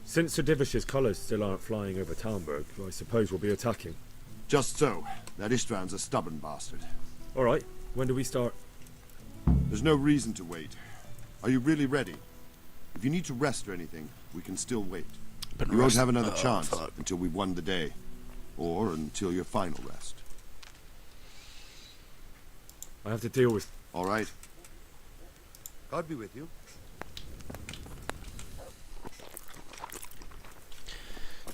Since Sir Divish's colours still aren't flying over Talmberg, I suppose we'll be attacking. Just so. That Istvand's a stubborn bastard. Alright, when do we start? There's no reason to wait. Are you really ready? If you need to rest or anything, we can still wait. Been You won't resting- have another oh, chance fuck. until we've won the day. Or until your final rest. I have to deal with... All right. God be with you.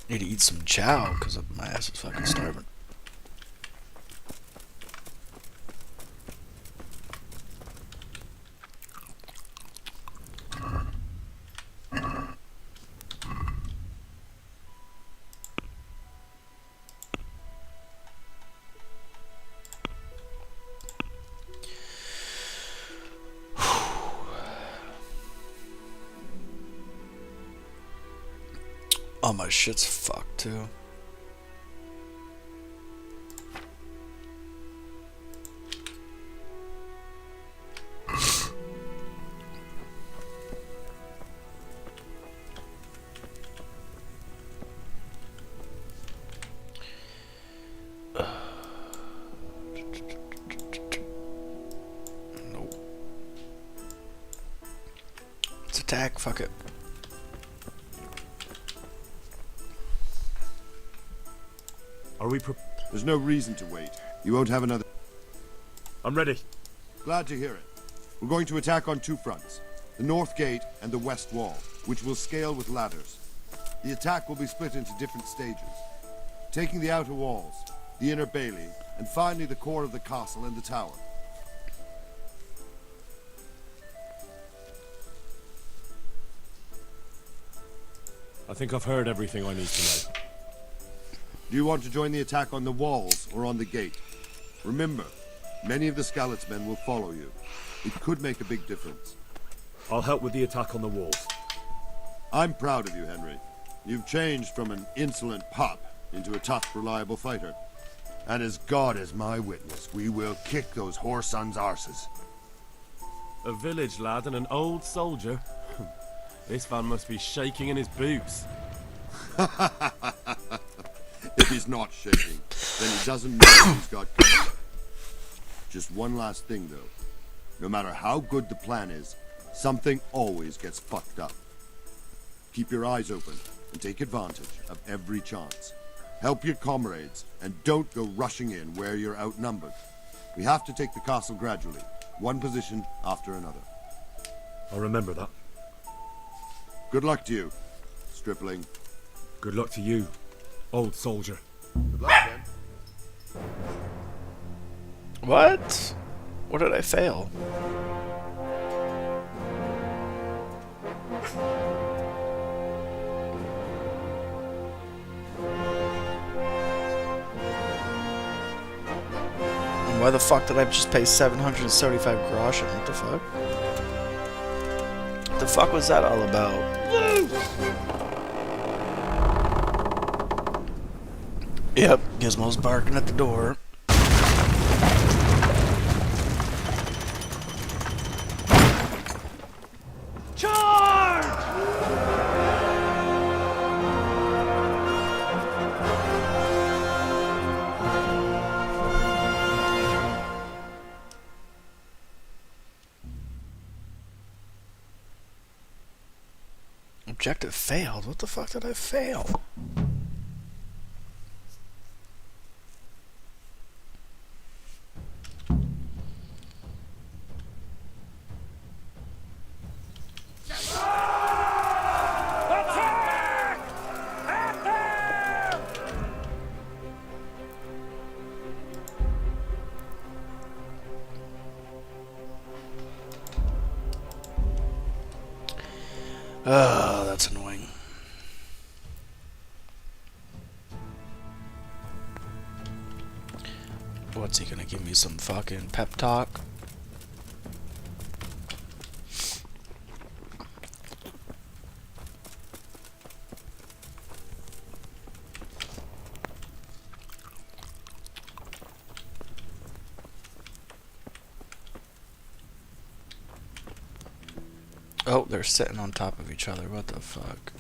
Need to eat some chow, because my ass is fucking starving. Oh, my shit's fucked too. Nope. Let's attack, fuck it. Are we There's no reason to wait. You won't have another... I'm ready. Glad to hear it. We're going to attack on two fronts. The north gate and the west wall, which will scale with ladders. The attack will be split into different stages. Taking the outer walls, the inner bailey, and finally the core of the castle and the tower. I think I've heard everything I need to know. Do you want to join the attack on the walls or on the gate? Remember, many of the Skalitz men will follow you. It could make a big difference. I'll help with the attack on the walls. I'm proud of you, Henry. You've changed from an insolent pup into a tough, reliable fighter. And as God is my witness, we will kick those whore sons' arses. A village lad and an old soldier? This man must be shaking in his boots. If he's not shaking, then he doesn't know he's got company. Just one last thing, though. No matter how good the plan is, something always gets fucked up. Keep your eyes open and take advantage of every chance. Help your comrades, and don't go rushing in where you're outnumbered. We have to take the castle gradually, one position after another. I'll remember that. Good luck to you, stripling. Good luck to you, old soldier. Good luck, then. What? What did I fail? And why the fuck did I just pay 775 groschen? What the fuck? What the fuck was that all about? Yep, Gizmo's barking at the door. Objective failed? What the fuck did I fail? Oh, that's annoying. What's he gonna give me, some fucking pep talk? Oh, they're sitting on top of each other. What the fuck?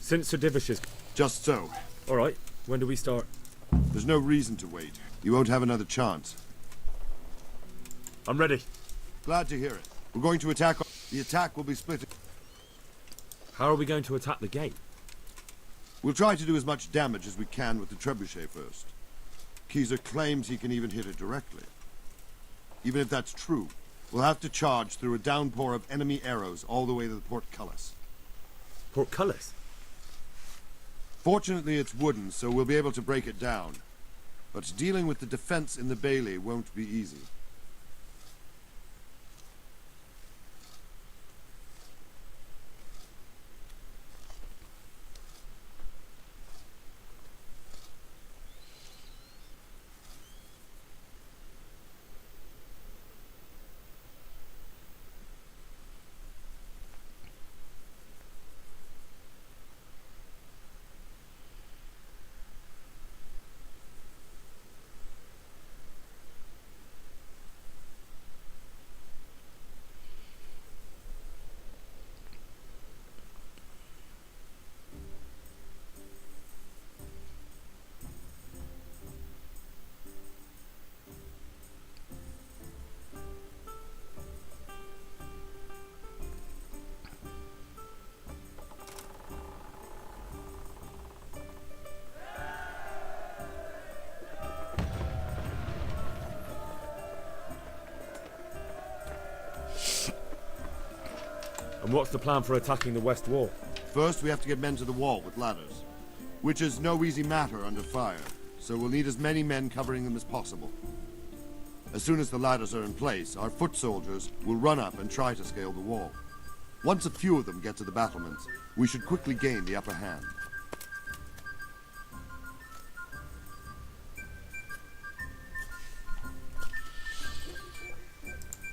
Since Sir Divish is... Just so. Alright, when do we start? There's no reason to wait. You won't have another chance. I'm ready. Glad to hear it. We're going to attack. The attack will be split. How are we going to attack the gate? We'll try to do as much damage as we can with the trebuchet first. Keezer claims he can even hit it directly. Even if that's true, we'll have to charge through a downpour of enemy arrows all the way to the portcullis. Portcullis? Fortunately, it's wooden, so we'll be able to break it down. But dealing with the defense in the bailey won't be easy. And what's the plan for attacking the west wall? First, we have to get men to the wall with ladders, which is no easy matter under fire, so we'll need as many men covering them as possible. As soon as the ladders are in place, our foot soldiers will run up and try to scale the wall. Once a few of them get to the battlements, we should quickly gain the upper hand.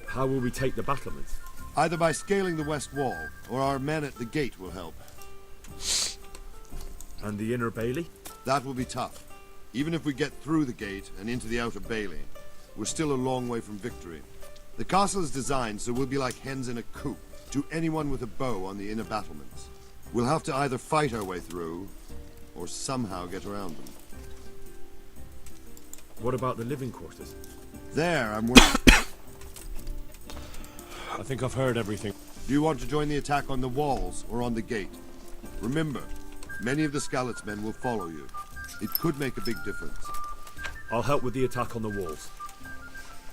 How will we take the battlements? Either by scaling the west wall, or our men at the gate will help. And the inner bailey? That will be tough. Even if we get through the gate and into the outer bailey, we're still a long way from victory. The castle is designed so we'll be like hens in a coop to anyone with a bow on the inner battlements. We'll have to either fight our way through, or somehow get around them. What about the living quarters? There, I'm working. I think I've heard everything. Do you want to join the attack on the walls or on the gate? Remember, many of the Skalitz men will follow you. It could make a big difference. I'll help with the attack on the walls.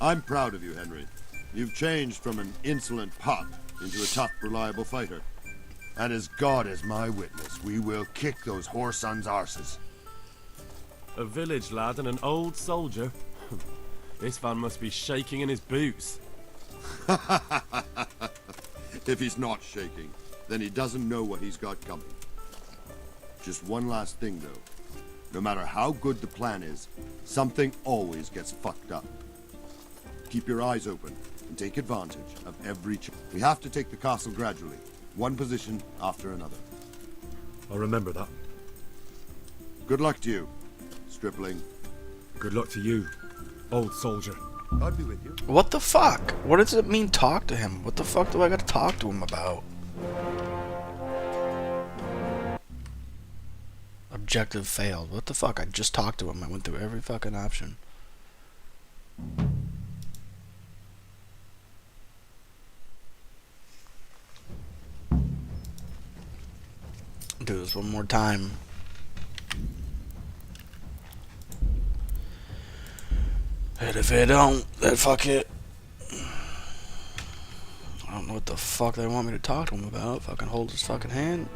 I'm proud of you, Henry. You've changed from an insolent pup into a tough, reliable fighter. And as God is my witness, we will kick those whore sons' arses. A village lad and an old soldier? This man must be shaking in his boots. If he's not shaking, then he doesn't know what he's got coming. Just one last thing, though. No matter how good the plan is, something always gets fucked up. Keep your eyes open and take advantage of every chance. We have to take the castle gradually, one position after another. I'll remember that. Good luck to you, stripling. Good luck to you, old soldier. I'll be with you. What the fuck? What does it mean, talk to him? What the fuck do I gotta talk to him about? Objective failed. What the fuck? I just talked to him. I went through every fucking option. Do this one more time. And if it don't, then fuck it. I don't know what the fuck they want me to talk to him about. Fucking hold his fucking hand.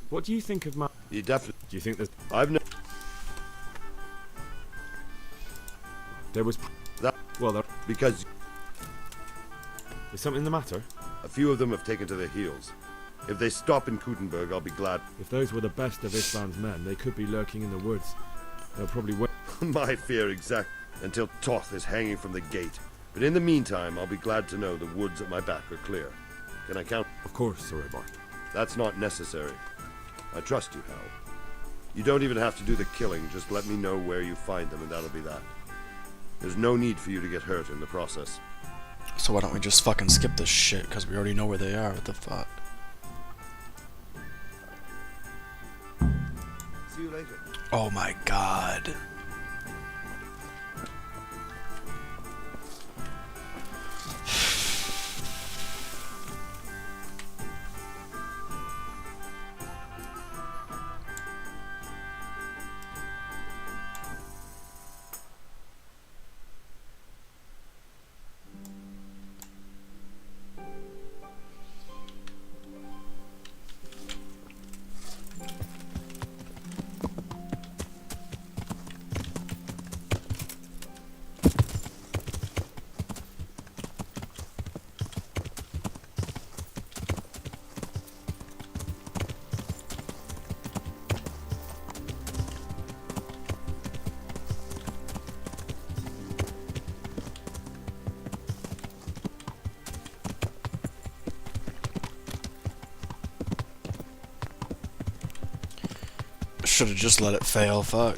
What do you think of my... You definitely... Do you think there's... I've no... There was... That... Well, there... Because... Is something the matter? A few of them have taken to their heels. If they stop in Kutenberg, I'll be glad. If those were the best of Istvan's men, they could be lurking in the woods. They'll probably wait... My fear exact... Until Toth is hanging from the gate. But in the meantime, I'll be glad to know the woods at my back are clear. Can I count? Of course, Sir Eobard. That's not necessary. I trust you, Hal. You don't even have to do the killing, just let me know where you find them and that'll be that. There's no need for you to get hurt in the process. So why don't we just fucking skip this shit, because we already know where they are, what the fuck? See you later. Oh my god. Should have just let it fail, fuck.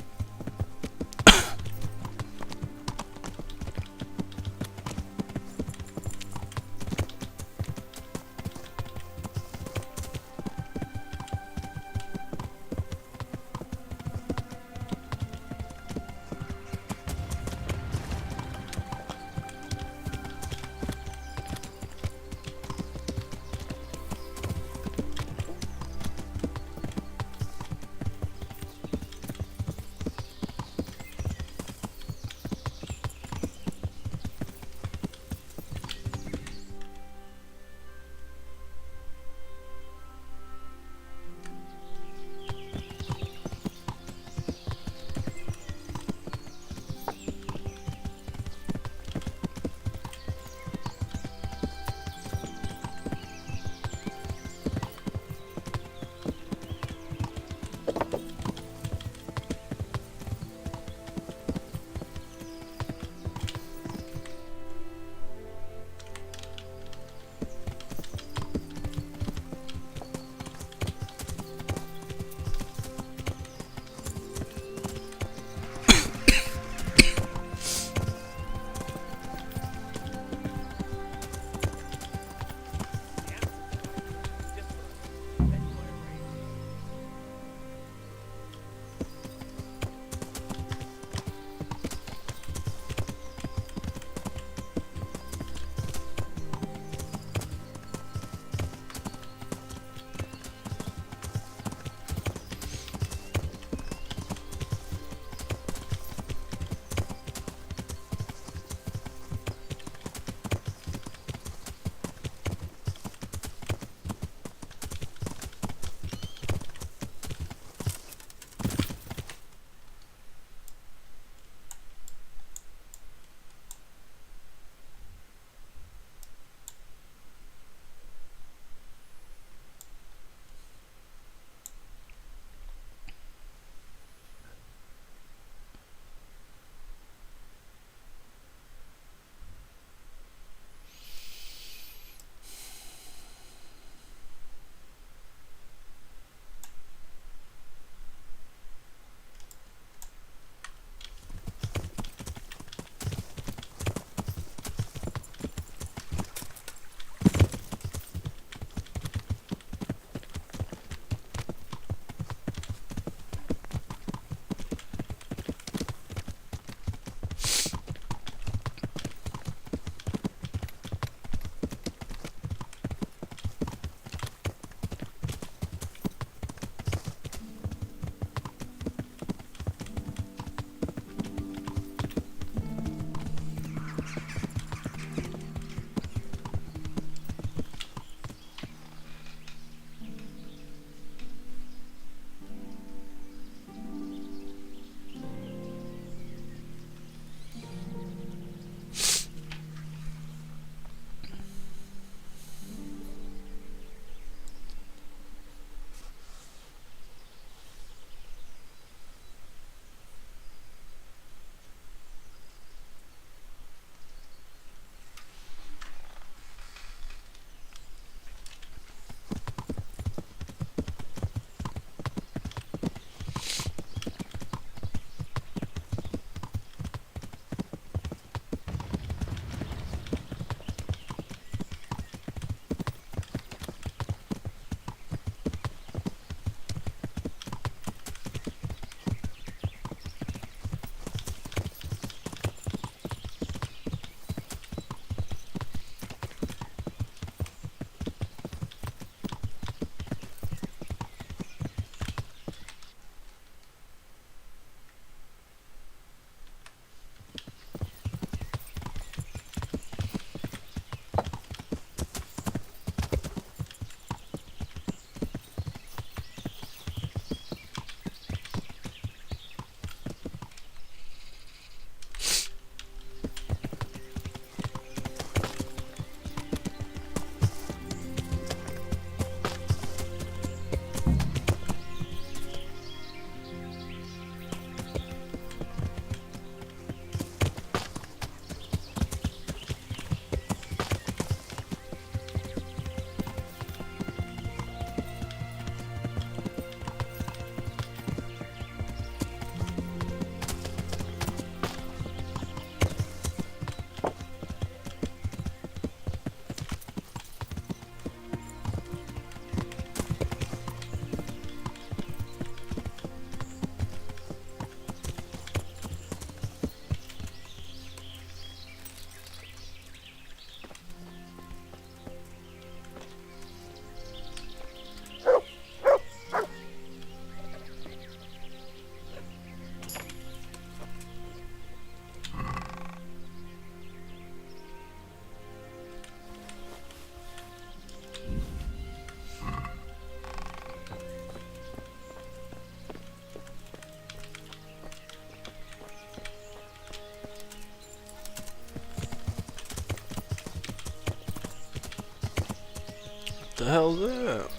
The hell's that?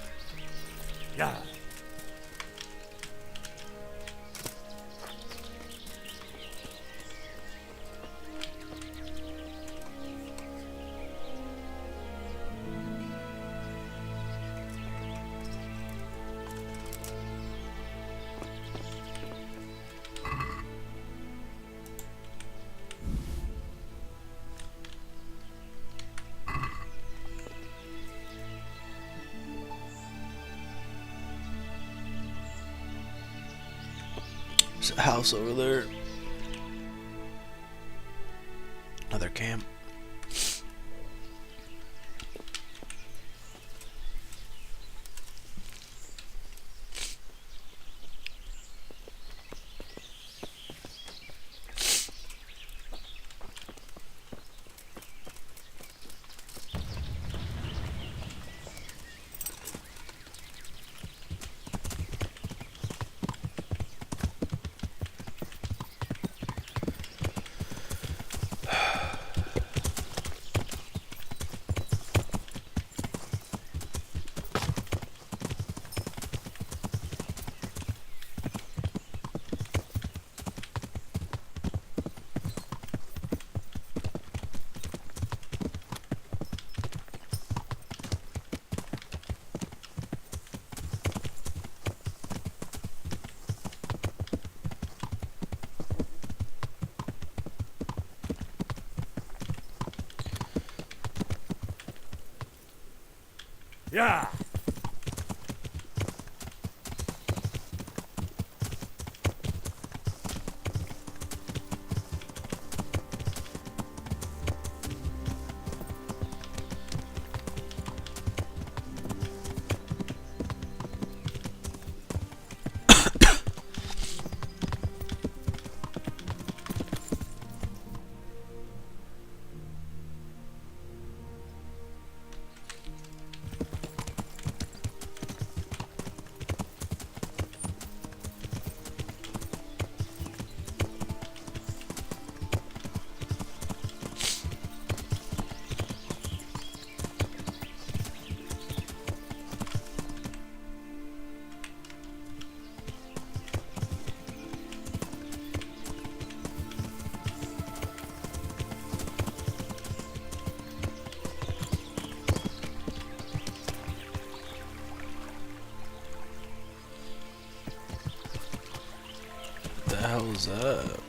Yeah. There's a house over there. Another camp. Yeah. What the hell is that?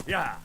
Yeah.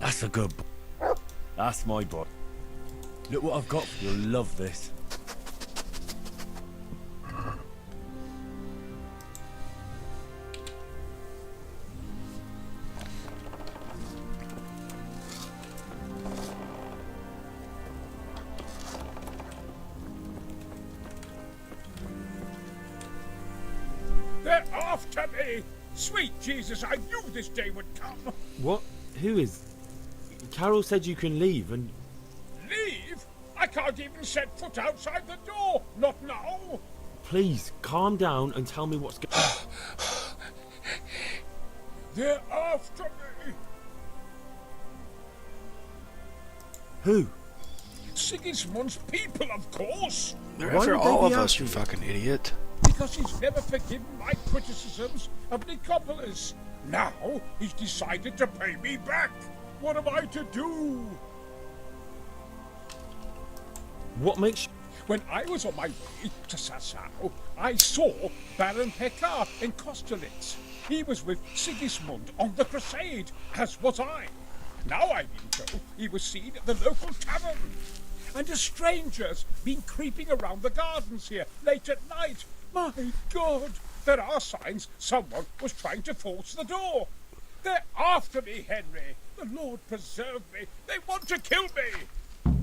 That's a good boy. That's my boy. Look what I've got. You'll love this. They're after me! Sweet Jesus, I knew this day would come! What? Who is? Carol said you can leave and... Leave? I can't even set foot outside the door! Not now! Please, calm down and tell me what's going... They're after me! Who? Sigismund's people, of course! They're Why after would they all be of us, after you you? fucking idiot. Because he's never forgiven my criticisms of Nicopolis. Now he's decided to pay me back. What am I to do? What makes... When I was on my way to Sasau, I saw Baron Pekar in Kosterlitz. He was with Sigismund on the crusade, as was I. Now I've been told he was seen at the local tavern. And a stranger's been creeping around the gardens here late at night. My God! There are signs someone was trying to force the door. They're after me, Henry. The Lord preserve me. They want to kill me.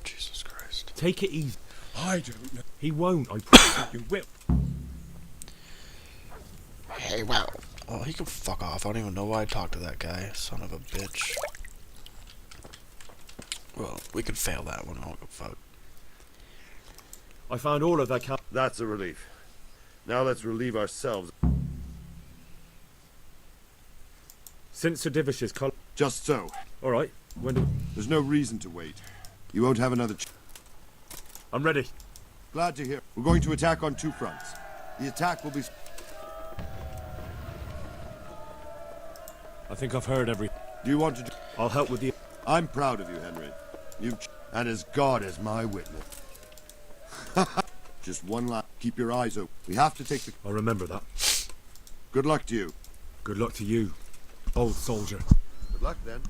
Jesus Christ. Take it easy. I don't know. He won't, I promise. You will. Hey, wow. Oh, he can fuck off. I don't even know why I talked to that guy. Son of a bitch. Well, we could fail that one. I don't give a fuck. I found all of that That's a relief. Now let's relieve ourselves. Since Sir Divish's colour... Just so. Alright, when do... There's no reason to wait. You won't have another I'm ready. Glad to hear. We're going to attack on two fronts. The attack will be... I think I've heard every... Do you want to... I'll help with the... I'm proud of you, Henry. You've... And as God is my witness. Just one last... Keep your eyes open. We have to take the... I'll remember that. Good luck to you. Good luck to you, old soldier. Good luck, then.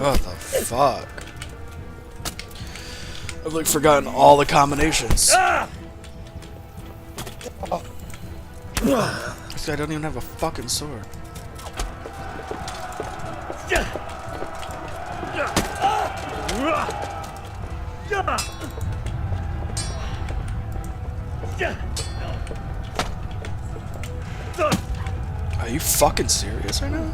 What the fuck? I've like forgotten all the combinations. This guy doesn't even have a fucking sword. Are you fucking serious right now?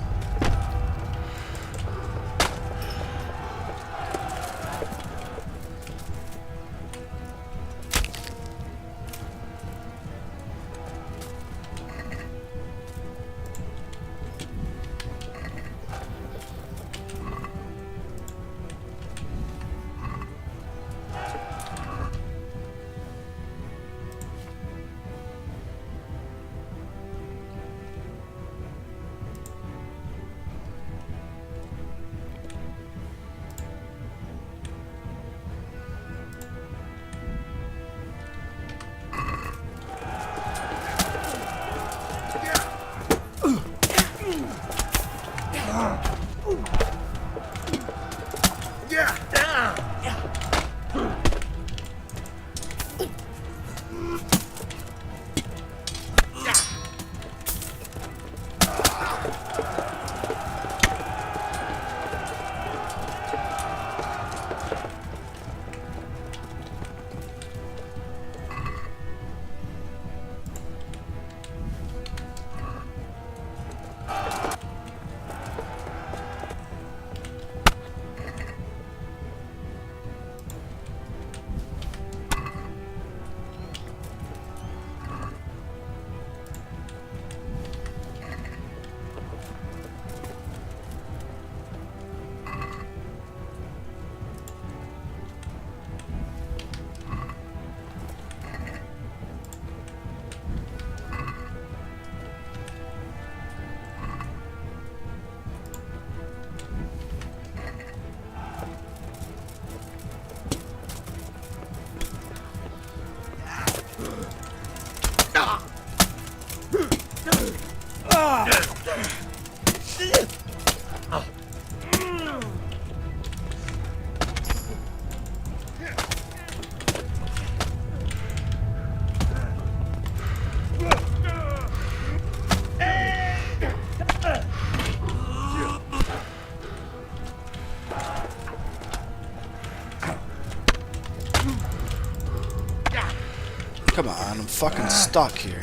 Come on, I'm fucking stuck here.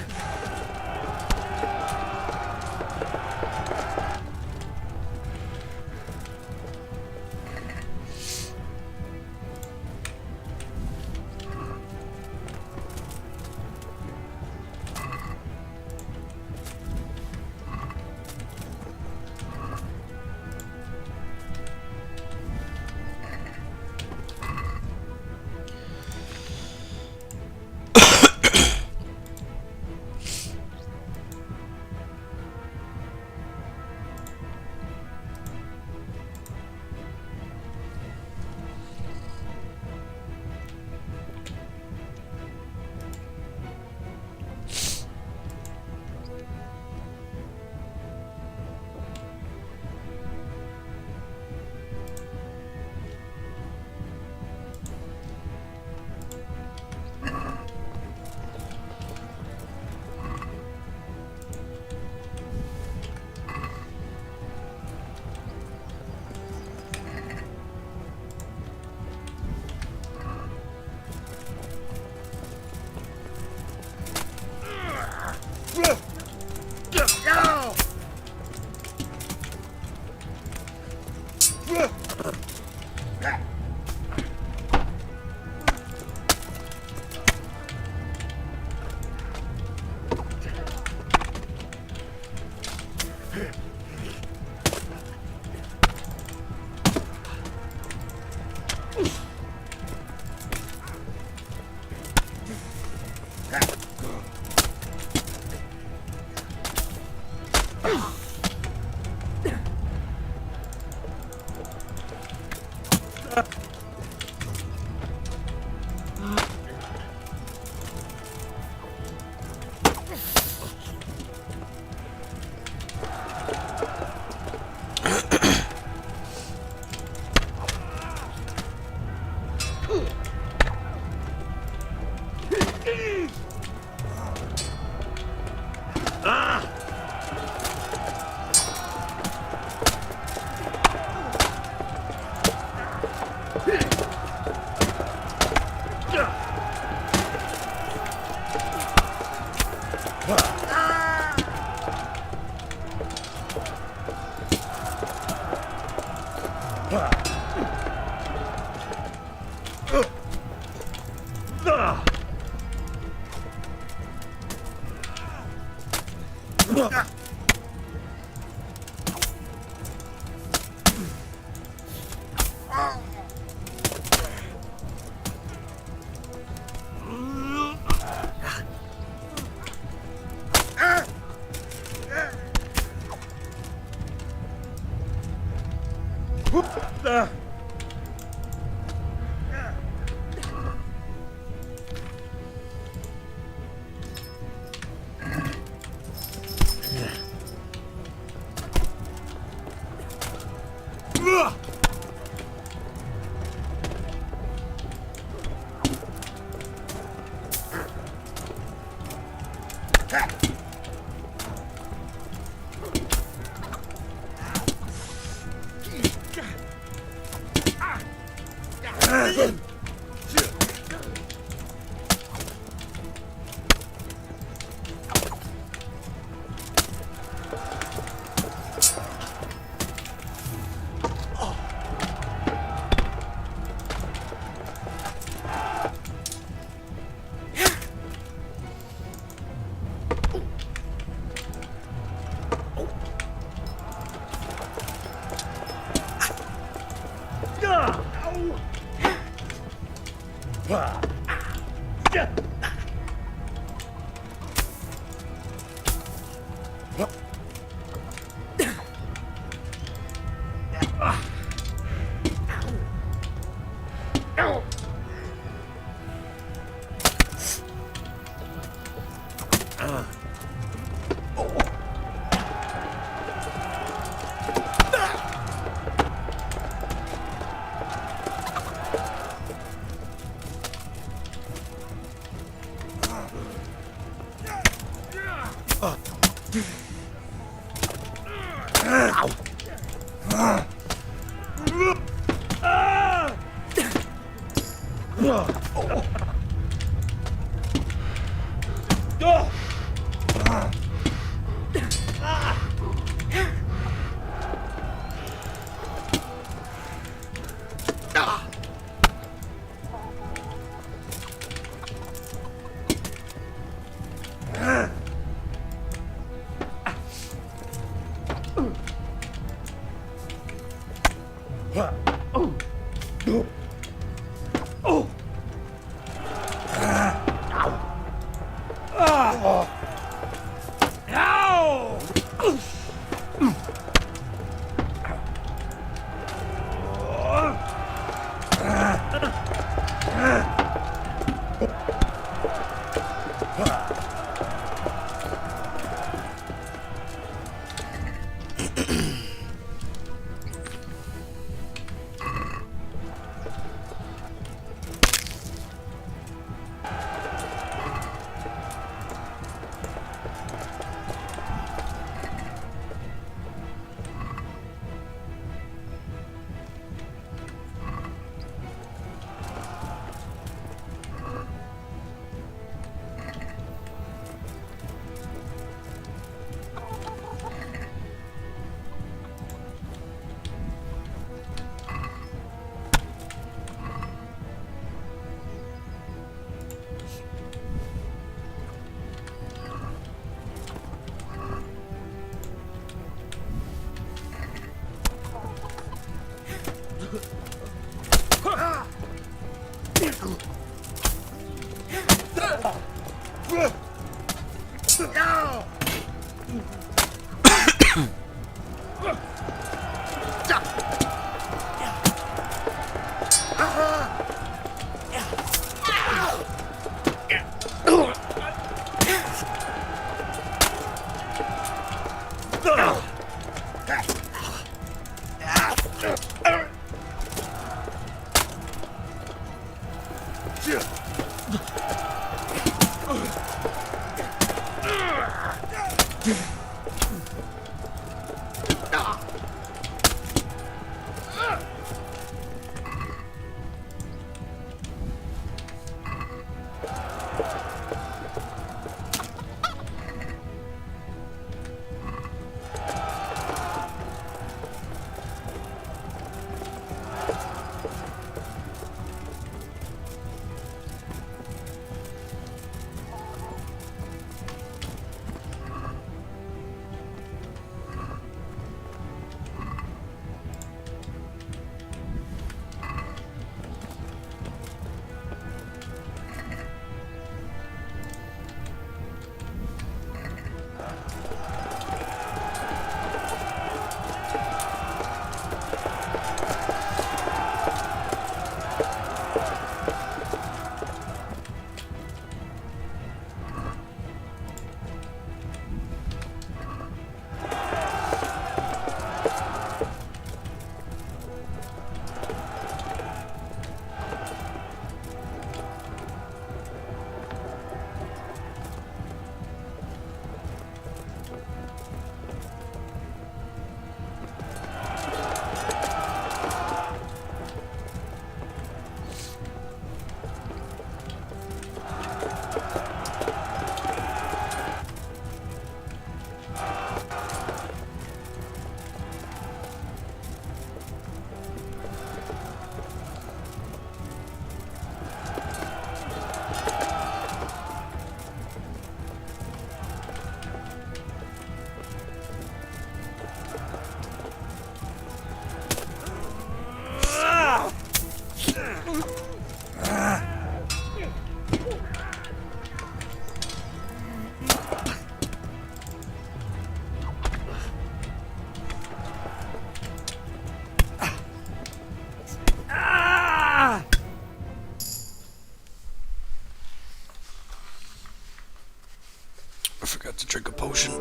I forgot to drink a potion.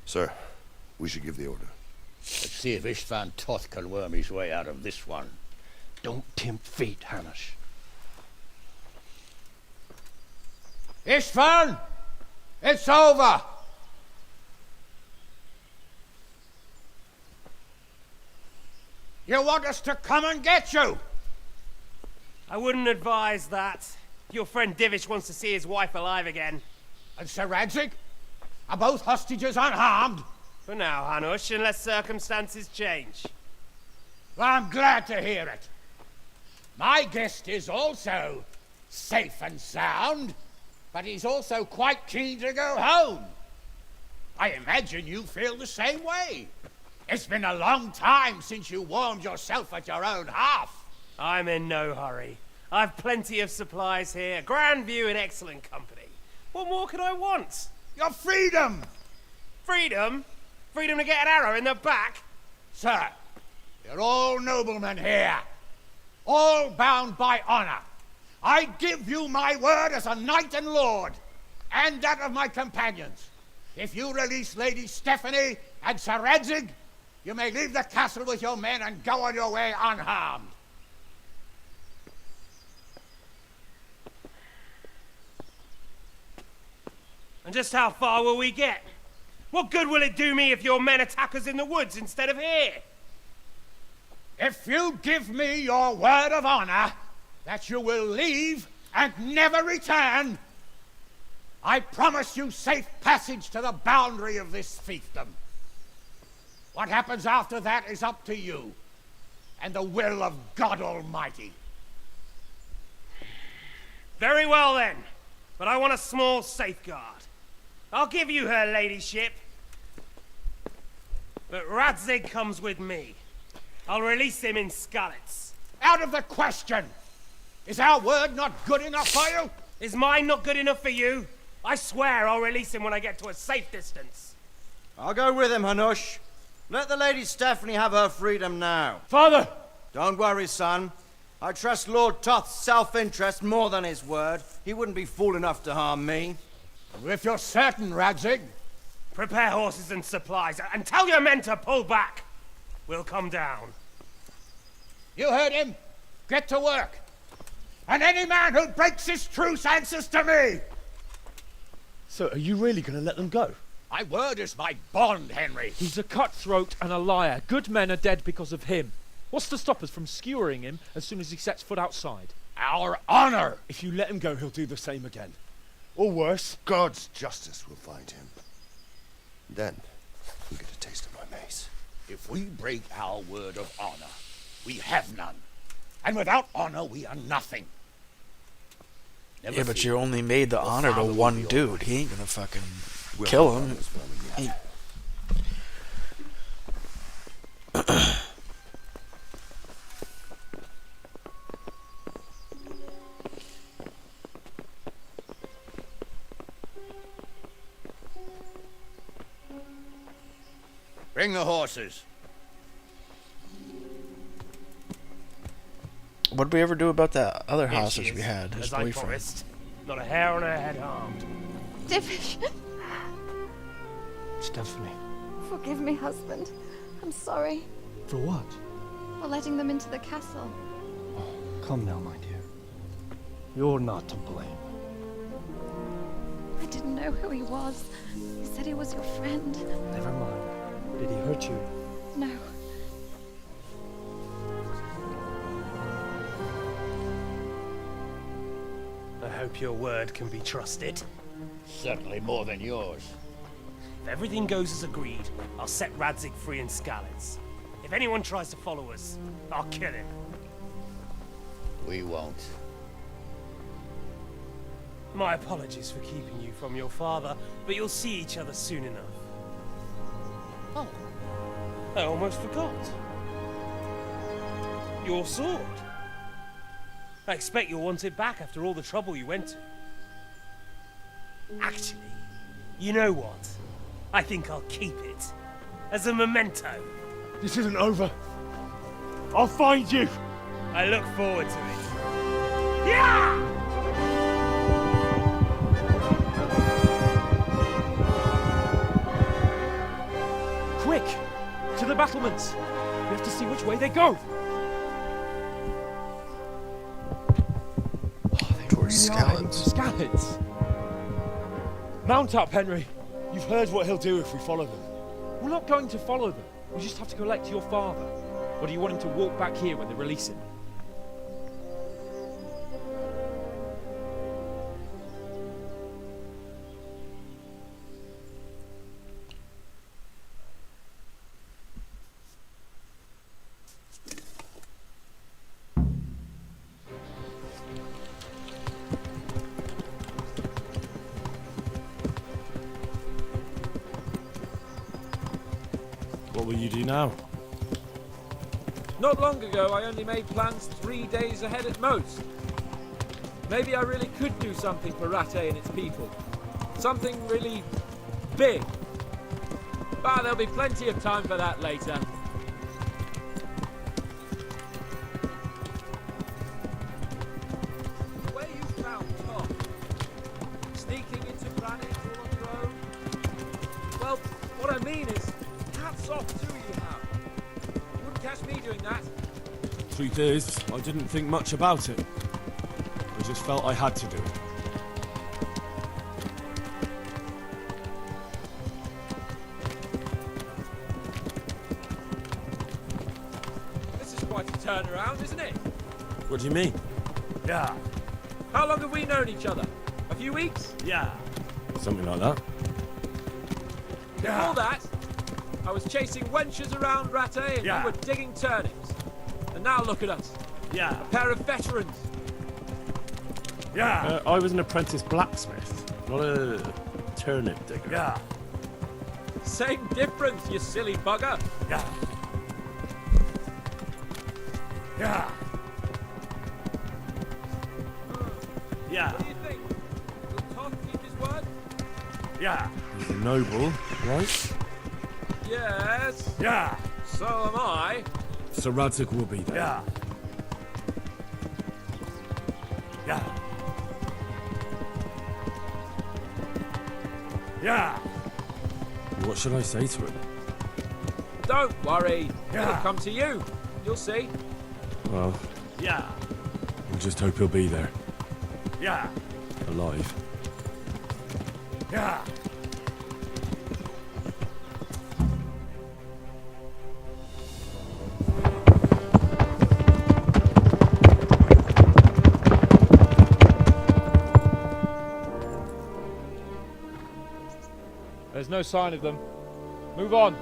Sir, we should give the order. Let's see if Istvan Toth can worm his way out of this one. Don't tempt fate, Hanish. Istvan! It's over! You want us to come and get you? I wouldn't advise that. Your friend Divish wants to see his wife alive again. And Sir Radzig? Are both hostages unharmed? For now, Hanush, unless circumstances change. Well, I'm glad to hear it. My guest is also safe and sound, but he's also quite keen to go home. I imagine you feel the same way. It's been a long time since you warmed yourself at your own hearth. I'm in no hurry. I've plenty of supplies here, a grand view and excellent company. What more could I want? Your freedom! Freedom? Freedom to get an arrow in the back? Sir, you're all noblemen here. All bound by honor. I give you my word as a knight and lord, and that of my companions. If you release Lady Stephanie and Sir Radzig, you may leave the castle with your men and go on your way unharmed. And just how far will we get? What good will it do me if your men attack us in the woods instead of here? If you give me your word of honor that you will leave and never return, I promise you safe passage to the boundary of this fiefdom. What happens after that is up to you, and the will of God Almighty. Very well then, but I want a small safeguard. I'll give you her ladyship, but Radzig comes with me. I'll release him in Skalitz. Out of the question! Is our word not good enough for you? Is mine not good enough for you? I swear I'll release him when I get to a safe distance. I'll go with him, Hanush. Let the Lady Stephanie have her freedom now. Father! Don't worry, son. I trust Lord Toth's self-interest more than his word. He wouldn't be fool enough to harm me. If you're certain, Radzig. Prepare horses and supplies, and tell your men to pull back. We'll come down. You heard him. Get to work. And any man who breaks his truce answers to me. So are you really going to let them go? My word is my bond, Henry. He's a cutthroat and a liar. Good men are dead because of him. What's to stop us from skewering him as soon as he sets foot outside? Our honor! If you let him go, he'll do the same again. Or worse. God's justice will find him. Then, you'll get a taste of my mace. If we break our word of honor, we have none. And without honor, we are nothing. Never Yeah, but fear. you only made the Your honor to father will one be dude. He ain't gonna fucking We'll kill have him. others for him yet. Bring the horses. What did we ever do about that other Here she hostage is, we had? His as I boyfriend. promised. Not a hair on her head harmed. Stephanie. Forgive me, husband. I'm sorry For what? for letting them into the castle. Come now, my dear. You're not to blame. I didn't know who he was. You said he was your friend. Never mind. Did he hurt you? No. I hope your word can be trusted. Certainly more than yours. If everything goes as agreed, I'll set Radzig free in Skalitz. If anyone tries to follow us, I'll kill him. We won't. My apologies for keeping you from your father, but you'll see each other soon enough. Oh, I almost forgot. Your sword. I expect you'll want it back after all the trouble you went to. Actually, you know what? I think I'll keep it. As a memento. This isn't over. I'll find you. I look forward to it. Yeah! Quick! To the battlements! We have to see which way they go! Towards Skalitz. Skalitz! Mount up, Henry! You've heard what he'll do if we follow them. We're not going to follow them. We just have to collect your father. Or do you want him to walk back here when they release him? What will you do now? Not long ago, I only made plans 3 days ahead at most. Maybe I really could do something for Ratte and its people. Something really big. But there'll be plenty of time for that later. Where you found Tom? Sneaking into planets all on your own? Well, what I mean is, hats off to you now. You wouldn't catch me doing that. Truth is, I didn't think much about it. I just felt I had to do it. This is quite a turnaround, isn't it? What do you mean? Yeah. How long have we known each other? A few weeks? Yeah. Something like that. Before that, I was chasing wenches around Rattay and you were digging turnips. And now look at us. Yeah. A pair of veterans. Yeah. I was an apprentice blacksmith, not a turnip digger. Yeah. Same difference, you silly bugger. Yeah. Yeah. Yeah. What do you think? Will Todd keep his word? Yeah. He's a noble, right? Yes. Yeah. So am I. Sir Radzig will be there. Yeah. Yeah. Yeah. What should I say to him? Don't worry. Yeah. It'll come to you. You'll see. Well, Yeah. we'll just hope he'll be there, Yeah. alive. Yeah. There's no sign of them. Move on.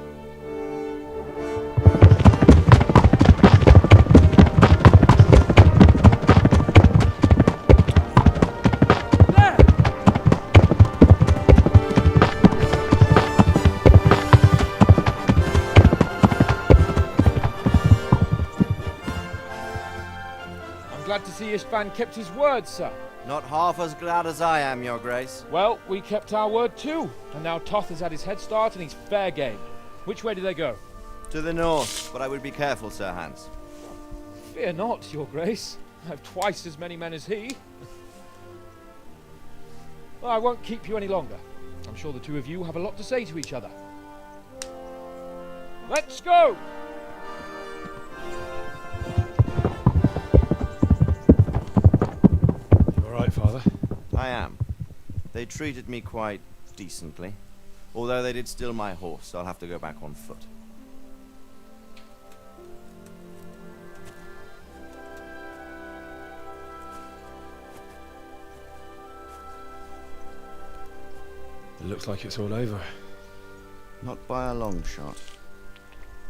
I'm glad to see Istvan kept his word, sir. Not half as glad as I am, Your Grace. Well, we kept our word too. And now Toth has had his head start and he's fair game. Which way do they go? To the north, but I would be careful, Sir Hans. Fear not, Your Grace. I have twice as many men as he. Well, I won't keep you any longer. I'm sure the two of you have a lot to say to each other. Let's go! You alright, Father? I am. They treated me quite decently. Although they did steal my horse, so I'll have to go back on foot. It looks like it's all over. Not by a long shot.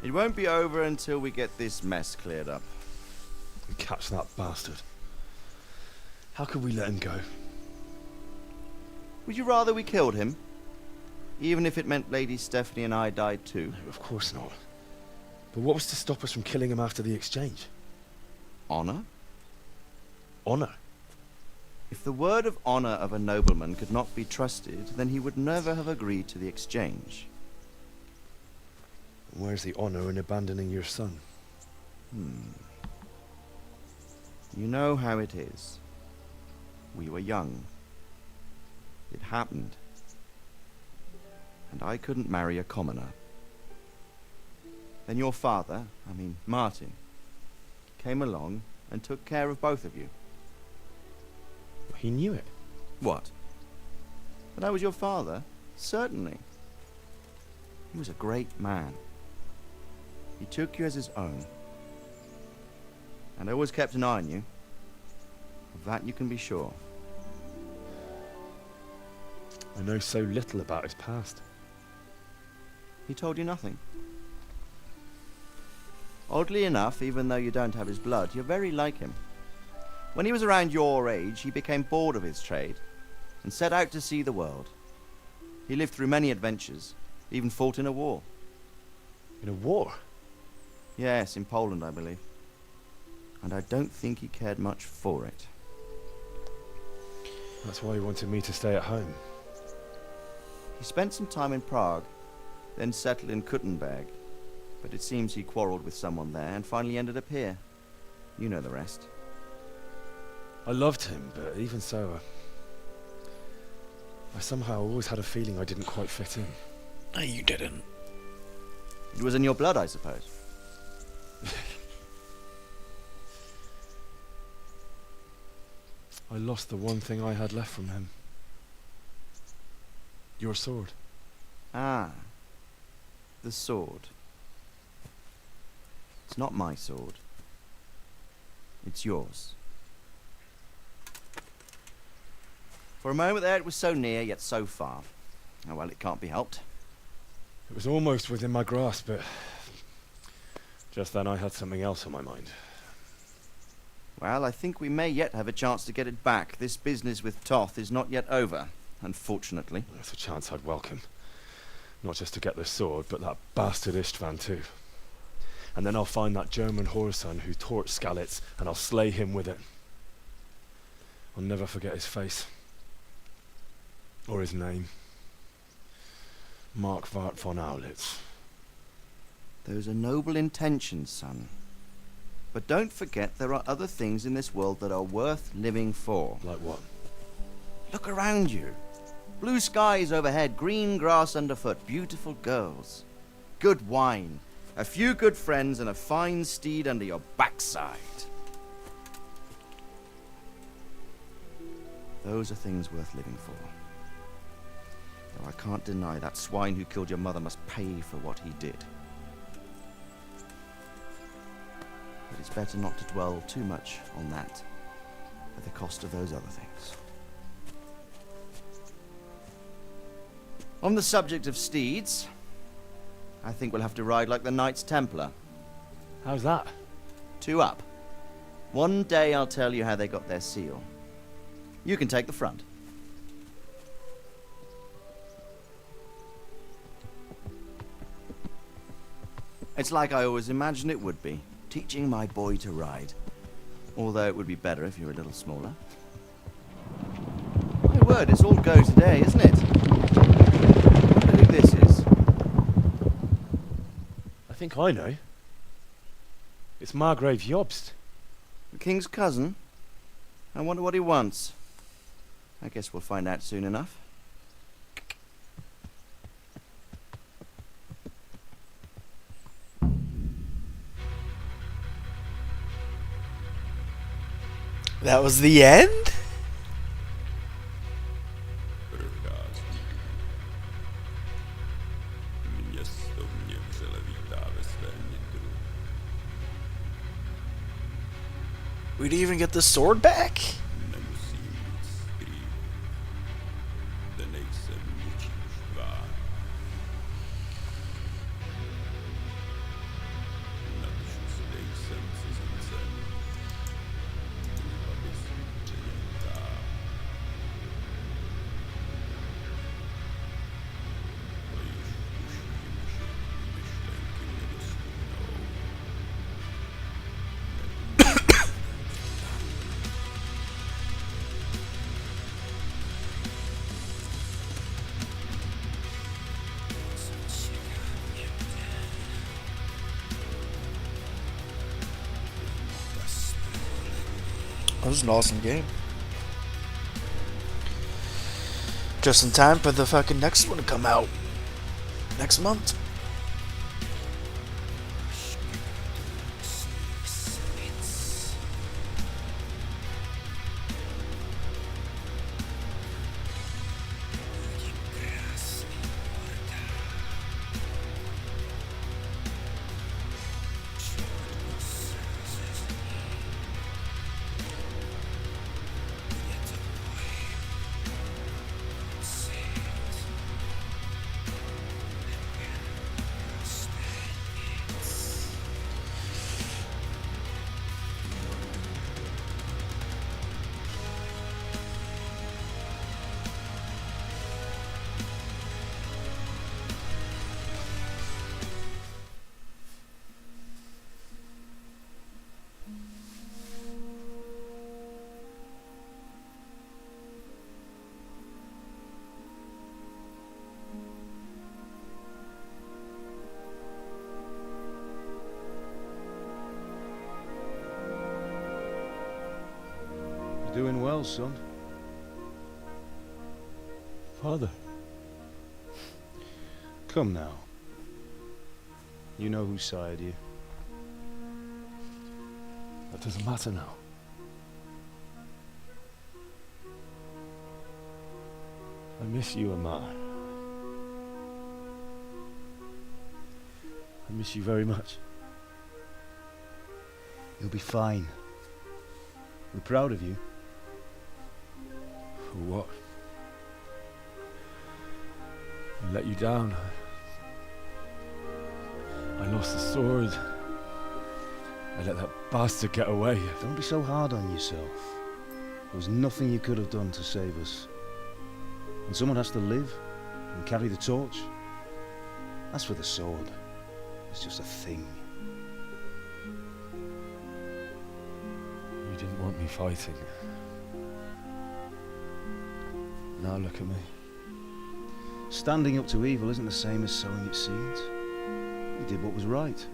It won't be over until we get this mess cleared up. And catch that bastard. How could we let him go? Would you rather we killed him? Even if it meant Lady Stephanie and I died too? No, of course not. But what was to stop us from killing him after the exchange? Honor? Honor? If the word of honor of a nobleman could not be trusted, then he would never have agreed to the exchange. Where's the honor in abandoning your son? You know how it is. We were young. It happened. And I couldn't marry a commoner. Then your father, Martin, came along and took care of both of you. He knew it. What? That I was your father? Certainly. He was a great man. He took you as his own. And always kept an eye on you. Of that you can be sure. I know so little about his past. He told you nothing. Oddly enough, even though you don't have his blood, you're very like him. When he was around your age, he became bored of his trade and set out to see the world. He lived through many adventures, even fought in a war. In a war? Yes, in Poland, I believe. And I don't think he cared much for it. That's why he wanted me to stay at home. He spent some time in Prague, then settled in Kuttenberg. But it seems he quarreled with someone there and finally ended up here. You know the rest. I loved him, but even so, I somehow always had a feeling I didn't quite fit in. No, you didn't. It was in your blood, I suppose. I lost the one thing I had left from him. Your sword. Ah. The sword. It's not my sword. It's yours. For a moment there it was so near, yet so far. Oh well, it can't be helped. It was almost within my grasp, but just then I had something else on my mind. Well, I think we may yet have a chance to get it back. This business with Toth is not yet over, unfortunately. That's a chance I'd welcome. Not just to get the sword, but that bastard Istvan too. And then I'll find that German whoreson who torched Skalitz, and I'll slay him with it. I'll never forget his face. Or his name. Mark Vart von Aulitz. Those are noble intentions, son. But don't forget there are other things in this world that are worth living for. Like what? Look around you. Blue skies overhead, green grass underfoot, beautiful girls. Good wine, a few good friends, and a fine steed under your backside. Those are things worth living for. Though I can't deny that swine who killed your mother must pay for what he did. But it's better not to dwell too much on that at the cost of those other things. On the subject of steeds, I think we'll have to ride like the Knights Templar. How's that? 2 up. One day I'll tell you how they got their seal. You can take the front. It's like I always imagined it would be, teaching my boy to ride. Although it would be better if you were a little smaller. My word, it's all go today, isn't it? I wonder who this is. I think I know. It's Margrave Jobst. The king's cousin? I wonder what he wants. I guess we'll find out soon enough. That was the end? We'd even get the sword back? That was an awesome game. Just in time for the fucking next one to come out next month. You're doing well, son. Father. Come now. You know whose side you. That doesn't matter now. I miss you, Amar. I miss you very much. You'll be fine. We're proud of you. For what? I let you down. I lost the sword. I let that bastard get away. Don't be so hard on yourself. There was nothing you could have done to save us. And someone has to live and carry the torch. As for the sword, it's just a thing. You didn't want me fighting. Now look at me. Standing up to evil isn't the same as sowing its seeds. You did what was right.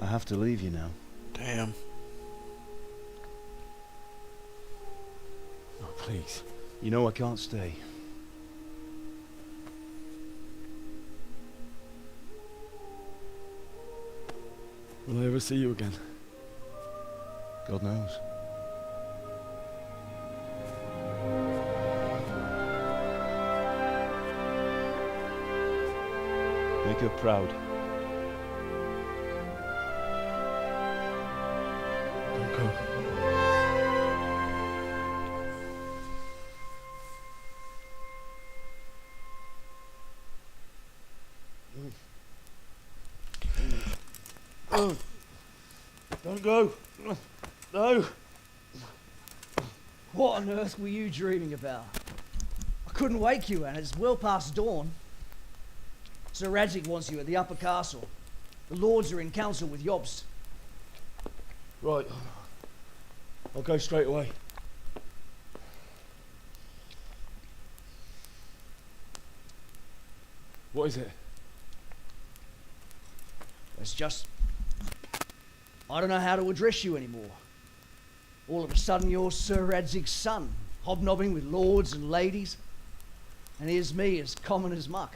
I have to leave you now. Damn. Oh, please. You know I can't stay. Will I ever see you again? God knows. Make her proud. Don't go. Don't go. No. What on earth were you dreaming about? I couldn't wake you, and it's well past dawn. Sir Radzik wants you at the upper castle. The lords are in council with Yobst. Right. I'll go straight away. What is it? It's just... I don't know how to address you anymore. All of a sudden you're Sir Radzig's son, hobnobbing with lords and ladies. And here's me, as common as muck.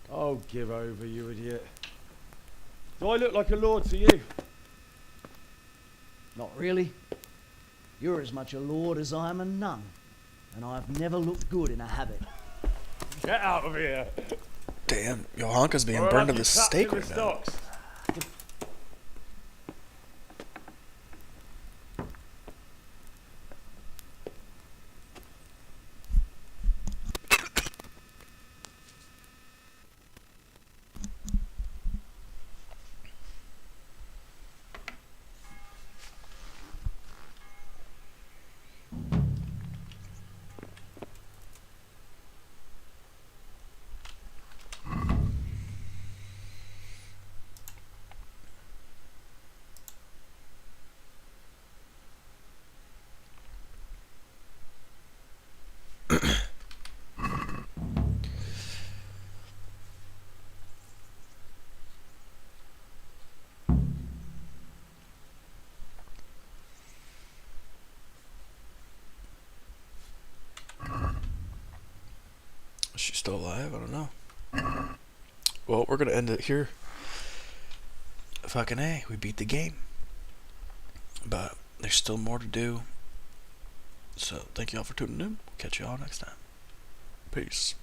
Oh, give over, you idiot. Do I look like a lord to you? Not really. You're as much a lord as I am a nun. And I've never looked good in a habit. Get out of here! Damn, Johanka's being burned to the stake right now. Is she still alive? I don't know. Well, we're gonna end it here. Fucking A, we beat the game. But there's still more to do. So thank you all for tuning in. Catch you all next time. Peace.